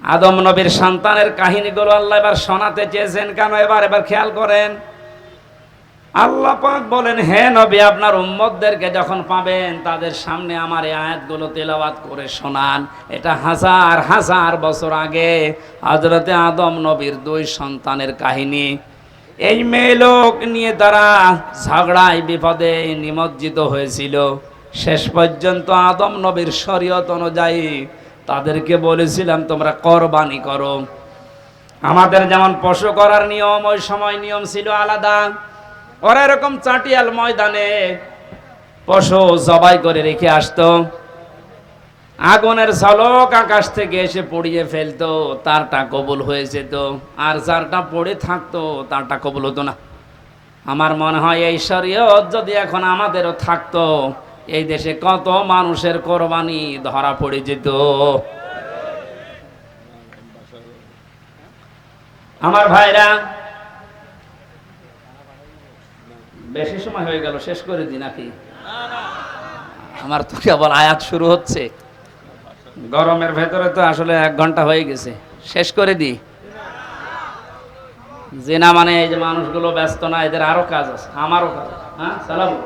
আদম নবীর সন্তানের কাহিনীগুলো আল্লাহ এবার শোনাতে চেয়েছেন কেন? এবার খেয়াল করেন। আল্লাহ পাক বলেন, হে নবী, আপনার উম্মতদেরকে যখন পাবেন তাদের সামনে আমার এই আয়াতগুলো তেলাওয়াত করে শোনান। এটা হাজার হাজার বছর আগে হযরতে আদম নবীর 2 সন্তানের কাহিনী। এই মেয়ে লোক নিয়ে তারা ঝগড়ায় বিপদে নিমজ্জিত হয়েছিল। শেষ পর্যন্ত আদম নবীর শরীয়ত অনুযায়ী তাদেরকে বলেছিলাম তোমরা কোরবানি করো। আমাদের যেমন পশু করার নিয়ম, ওই সময় নিয়ম ছিল আলাদা। ওরা এরকম চাটিয়াল ময়দানে পশু জবাই করে রেখে আসতো, আগুনের ঝলক আকাশ থেকে এসে পড়িয়ে ফেলতো, তারটা কবুল হয়ে যেত। আর যারটা পড়ে থাকতো তারটা কবুল হতো না। আমার মনে হয় এই শরীয়ত যদি এখন আমাদেরও থাকতো, এই দেশে কত মানুষের কোরবানি ধরা পড়ে যেত। আমার ভাইরা, বেশি সময় হয়ে গেল, শেষ করে দিই নাকি? আমার তো কেবল আয়াত শুরু হচ্ছে, গরমের ভেতরে তো আসলে 1 ঘন্টা হয়ে গেছে, শেষ করে দিই। জিনা মানে এই যে মানুষগুলো ব্যস্ত না, এদের আরো কাজ আছে, আমারও কাজ আছে। হ্যাঁ, চালাবো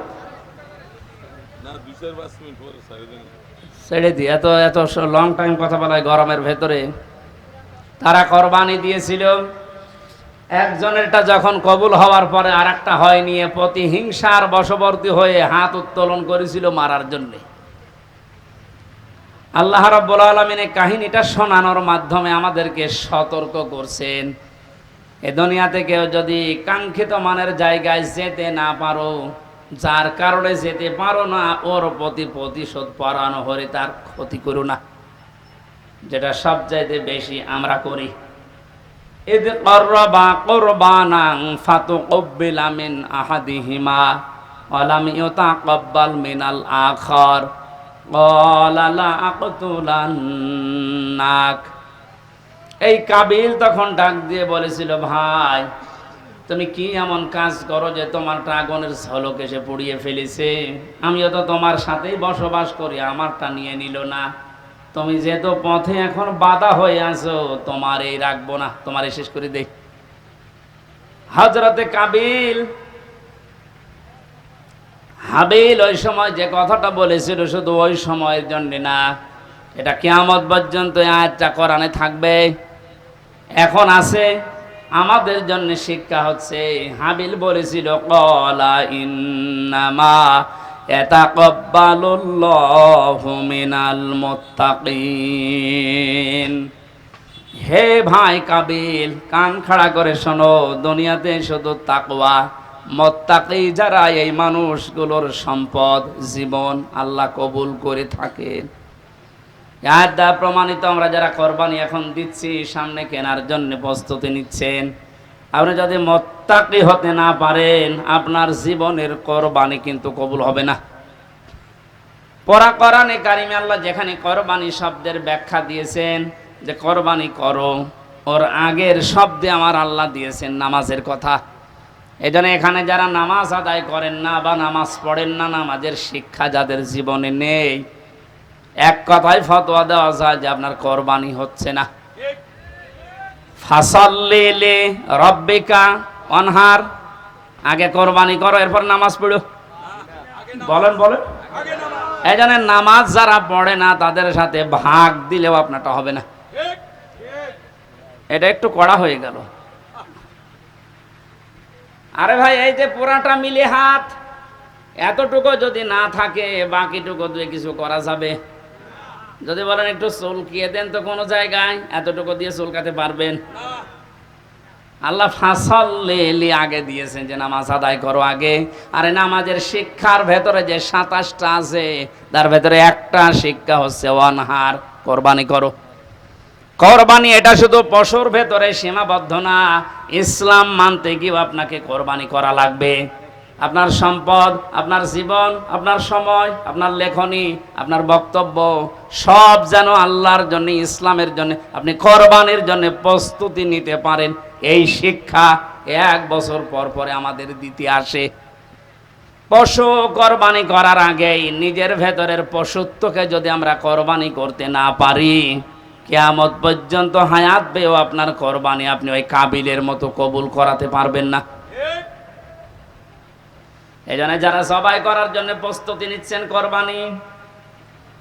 ছেড়ে দিই। এত এত লং টাইম কথা বলা গরমের ভেতরে। তারা কোরবানি দিয়েছিল, একজনেরটা যখন কবুল হওয়ার পরে আর একটা হয়নি, প্রতিহিংসার বশবর্তী হয়ে হাত উত্তোলন করেছিল মারার জন্যে। আল্লাহ রাব্বুল আলামিন এই কাহিনীটা শোনানোর মাধ্যমে আমাদেরকে সতর্ক করছেন, এ দুনিয়াতে কেউ যদি কাঙ্ক্ষিত মানের জায়গায় যেতে না পারো, যার কারণে যেতে পারো না, ওর প্রতি প্রতিশোধ পরানো হলে তার ক্ষতি করো না, যেটা সবচাইতে বেশি আমরা করি। ইদ ক্বাররাবা কুরবানান ফাতুকব্বিলা মিন আহাদিহিমা ওয়া লাম ইউতাকাব্বাল মিনাল আখার ক্বালা লা আকতুলান্নাক। এই কাবিল তখন ডাক দিয়ে বলেছিল, ভাই তুমি কি এমন কাজ করো যে তোমারটা আগুনের ঝলক এসে পুড়িয়ে ফেলেছে? আমিও তো তোমার সাথেই বসবাস করি, আমারটা নিয়ে নিল না। তুমি যেহেতু পথে এখন বাধা হয়ে আছো, তোমার এই রাখবো না, তোমার শেষ করে দেই। হযরতে কাবিল হাবিল ওই সময় যে কথাটা বলেছিল, শুধু ওই সময়ের জন্য না, এটা কিয়ামত পর্যন্ত আয়াতটা কোরআনে থাকবে, এখন আছে, আমাদের জন্য শিক্ষা হচ্ছে। হাবিল বলেছিল, ক্বালা ইন্নামা ইয়াতাকাব্বালুল্লাহু মিনাল মুত্তাকিন। হে ভাই কাবিল, কান খাড়া করে শোনো, দুনিয়াতে শুধু তাকওয়া, মুত্তাকি যারা, এই মানুষগুলোর সম্পদ, জীবন আল্লাহ কবুল করে থাকেন। এর দ্বারা প্রমাণিত আমরা যারা কোরবানি এখন দিচ্ছি, সামনে কেনার জন্য প্রস্তুতি নিচ্ছেন, আপনি যদি মুত্তাকি হতে না পারেন, আপনার জীবনের কোরবানি কিন্তু কবুল হবে না। কোরআনে কারিমে আল্লাহ যেখানে কোরবানি শব্দের ব্যাখ্যা দিয়েছেন যে কোরবানি করো, ওর আগের শব্দে আমার আল্লাহ দিয়েছেন নামাজের কথা। এজন্য এখানে যারা নামাজ আদায় করেন না বা নামাজ পড়েন না, নামাজের শিক্ষা যাদের জীবনে নেই, এক কথায় ফতোয়া দেওয়া যায় যে আপনার কোরবানি হচ্ছে না। ফাসাল্লি লি রাব্বিকা ওয়ানহার, আগে কোরবানি করো, এরপর নামাজ পড়ো। বলেন বলেন। এই জন্য নামাজ যারা পড়ে না তাদের সাথে ভাগ দিলেও আপনারটা হবে না। এটা একটু কড়া হয়ে গেল। আরে ভাই, এই যে পুরাটা মিলে হাত, এতটুকু যদি না থাকে, বাকিটুকু দিয়ে কিছু করা যাবে? যদি বলেন একটু চুলকিয়ে দেন তো কোনো জায়গায়, এতটুকু দিয়ে চুলকাতে পারবেন? আল্লাহ ফাসাল্লি আগে দিয়েছেন যে নামাজ আদায় করো আগে। আরে নামাজের শিক্ষার ভেতরে যে 27টা আছে, তার ভেতরে একটা শিক্ষা হচ্ছে ওয়ানহার, কোরবানি করো। কোরবানি এটা শুধু পশুর ভেতরে সীমাবদ্ধ না, ইসলাম মানতে গিয়েও আপনাকে কোরবানি করা লাগবে। আপনার সম্পদ, আপনার জীবন, আপনার সময়, আপনার লেখনী, আপনার বক্তব্য সব যেন আল্লাহর জন্য, ইসলামের জন্য, আপনি কোরবানির জন্য প্রস্তুতি নিতে পারেন। এই শিক্ষা 1 বছর পর পরে আমাদের দিতে আসে। পশু কোরবানি করার আগেই নিজের ভেতরের পশুত্বকে যদি আমরা কোরবানি করতে না পারি, কিয়ামত পর্যন্ত হায়াত পেয়েও আপনার কোরবানি আপনি ওই কাবিলের মতো কবুল করাতে পারবেন না। এজন্য যারা সবাই করার জন্য প্রস্তুতি নিচ্ছেন, কোরবানি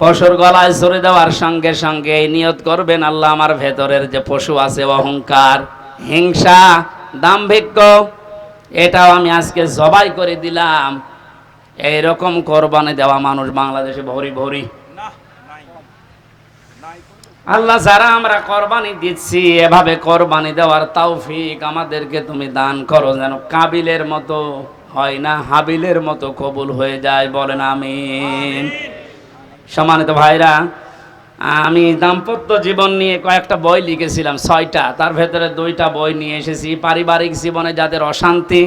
পশুর গলায় ছুরি দেওয়ার সঙ্গে সঙ্গে নিয়ত করবেন, আল্লাহ আমার ভেতরের যে পশু আছে অহংকার, হিংসা, দাম্ভিক্য, এটাও আমি আজকে জবাই করে দিলাম। এইরকম কোরবানি দেওয়া মানুষ বাংলাদেশে ভরি ভরি। আল্লাহ, যারা আমরা কোরবানি দিচ্ছি, এভাবে কোরবানি দেওয়ার তৌফিক আমাদেরকে তুমি দান করো, যেন কাবিলের মতো হয় না, হাবিলের মতো কবুল হয়ে যায়। বলেন আমিন। সম্মানিত ভাইরা, আমি দাম্পত্য জীবন নিয়ে কয়েকটা বই লিখেছিলাম, 6টা। তার ভেতরে 2টা বই নিয়ে এসেছি। পারিবারিক জীবনে যাদের অশান্তি,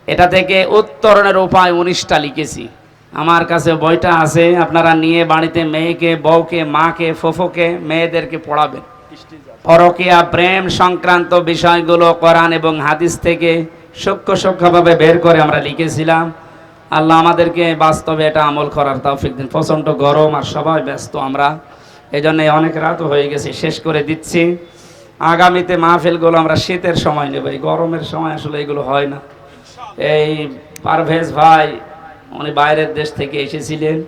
এটা থেকে উত্তরণের উপায় 19টা লিখেছি। আমার কাছে বইটা আছে, আপনারা নিয়ে বাড়িতে মেয়েকে, বউকে, মাকে, ফুফুকে, মেয়েদেরকে পড়াবেন। পরকীয়া, প্রেম সংক্রান্ত বিষয়গুলো কোরআন এবং হাদিস থেকে সূক্ষ্ম সূক্ষ্মভাবে বের করে আমরা লিখেছিলাম। আল্লাহ আমাদেরকে বাস্তবে এটা আমল করার তৌফিক দিন। প্রচণ্ড গরম আর সবাই ব্যস্ত আমরা, এই জন্য অনেক রাত হয়ে গেছে, শেষ করে দিচ্ছি। আগামীতে মাহফিলগুলো আমরা শীতের সময় নেব, এই গরমের সময় আসলে এগুলো হয় না। এই পারভেজ ভাই, উনি বাইরের দেশ থেকে এসেছিলেন,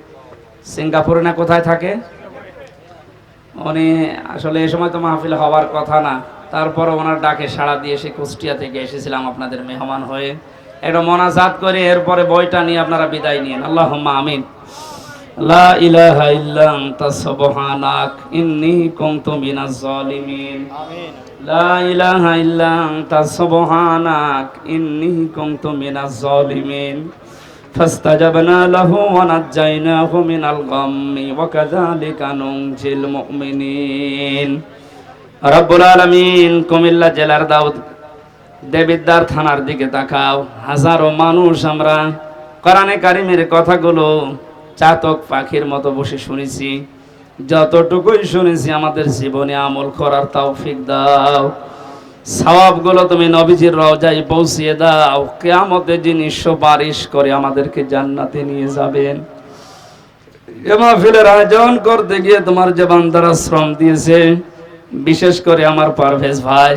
সিঙ্গাপুরে না কোথায় থাকে উনি, আসলে এই সময় তো মাহফিল হওয়ার কথা না, তারপর ওনার ডাকে সাড়া দিয়ে সে কুষ্টিয়া থেকে এসেছিলাম আপনাদের মেহমান হয়ে। এটা মোনাজাত করে এরপরে বইটা নিয়ে আপনারা বিদায় নিন। আল্লাহুম্মা আমিন। লা ইলাহা ইল্লা আনতা সুবহানাক ইন্নী কুনতু মিনাজ জালিমিন। আমিন। লা ইলাহা ইল্লা আনতা সুবহানাক ইন্নী কুনতু মিনাজ জালিমিন। ফাস্তাজাবনা লাহু ওয়া নাজ্জায়নাহু মিনাল গাম্মি ওয়া কাযালিকা নুনজিল মুমিনিন। রব্বুল আলামিন, কুমিল্লা জেলার দাউদ দেবিদ্বার থানার দিকে তাকাও। হাজারো মানুষ আমরা কোরআনে কারিমের কথাগুলো চাতক পাখির মতো বসে শুনেছি। যতটুকুই শুনেছি আমাদের জীবনে আমল করার তৌফিক দাও। সওয়াবগুলো তুমি নবীজির রওজায় পৌঁছিয়ে দাও। কিয়ামতে যিনি সুপারিশ করে আমাদেরকে জান্নাতে নিয়ে যাবেন। এ মাহফিলের আয়োজন করতে গিয়ে তোমার যে বান্দারা শ্রম দিয়েছে, বিশেষ করে আমার পারভেজ ভাই,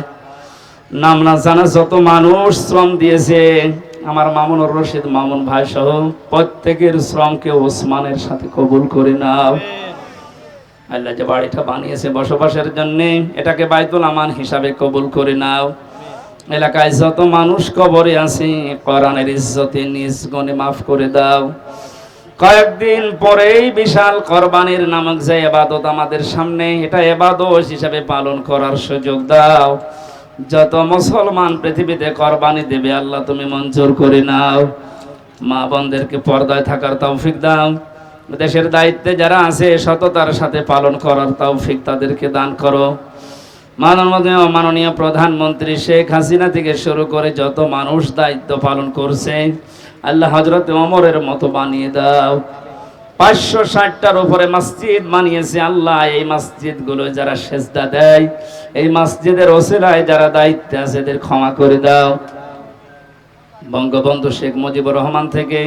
নাম না জানা যত মানুষ শ্রম দিয়েছে, আমার মামুনুর রশিদ মামুন ভাই সহ প্রত্যেকের শ্রমকে ওসমানের সাথে কবুল করে নাও। আল্লাহ যে বাড়িটা বানিয়েছে বসবাসের জন্য, এটাকে বাইতুল আমান হিসাবে কবুল করে নাও। এলাকায় যত মানুষ কবরে আছে, কোরআনের ইজ্জতে নিজ গুণে মাফ করে দাও। কয়েকদিন পরেই বিশাল কোরবানির নামক যে ইবাদত আমাদের সামনে, এটা ইবাদত হিসাবে পালন করার সুযোগ দাও। যত মুসলমান পৃথিবীতে কোরবানি দেবে, আল্লাহ তুমি মঞ্জুর করে নাও। মা বোনদেরকে পর্দায় থাকার তৌফিক দাও। দেশের দায়িত্বে যারা আছে, সততার সাথে পালন করার তৌফিক তাদেরকে দান করো। মাননীয় প্রধানমন্ত্রী শেখ হাসিনা থেকে শুরু করে যত মানুষ দায়িত্ব পালন করছে, আল্লাহ হযরত ওমরের মতো বানিয়ে দাও। 560টার উপরে মসজিদ বানিয়েছে আল্লাহ, এই মসজিদগুলো যারা সেজদা দেয়, এই মসজিদের ওসিলায় যারা দায়িত্বে আছে, এদের ক্ষমা করে দাও। বঙ্গবন্ধু শেখ মুজিবুর রহমান থেকে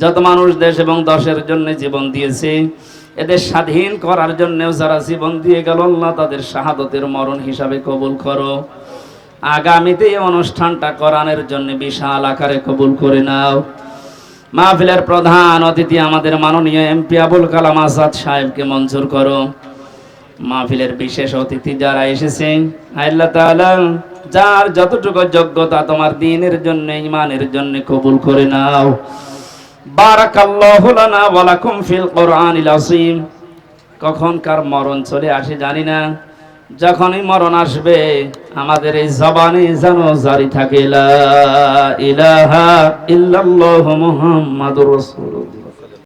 যত মানুষ দেশ এবং দশের জন্য জীবন দিয়েছে, এদের স্বাধীন করার জন্যও যারা জীবন দিয়ে গেল, আল্লাহ তাদের শাহাদতের মরণ হিসাবে কবুল করো। আগামীতে এই অনুষ্ঠানটা কোরআনের জন্য বিশাল আকারে কবুল করে নাও। মাহফিলের প্রধান অতিথি আমাদের মাননীয় এমপি আবুল কালাম আজাদ সাহেবকে মঞ্জুর করো। মাহফিলের বিশেষ অতিথি যারা এসেছেন, আল্লাহ তাআলা যার যতটুকু যোগ্যতা তোমার দ্বীনের জন্য, ঈমানের জন্য কবুল করে নাও। বারাকাল্লাহু লানা ওয়া লাকুম ফিল কোরআনিল আযীম। কখন কার মরণ চলে আসে জানি না, যখনই মরণ আসবে আমাদের এই জবানে যেন জারি থাকে লা ইলাহা ইল্লাল্লাহু মুহাম্মাদুর রাসূলুল্লাহ।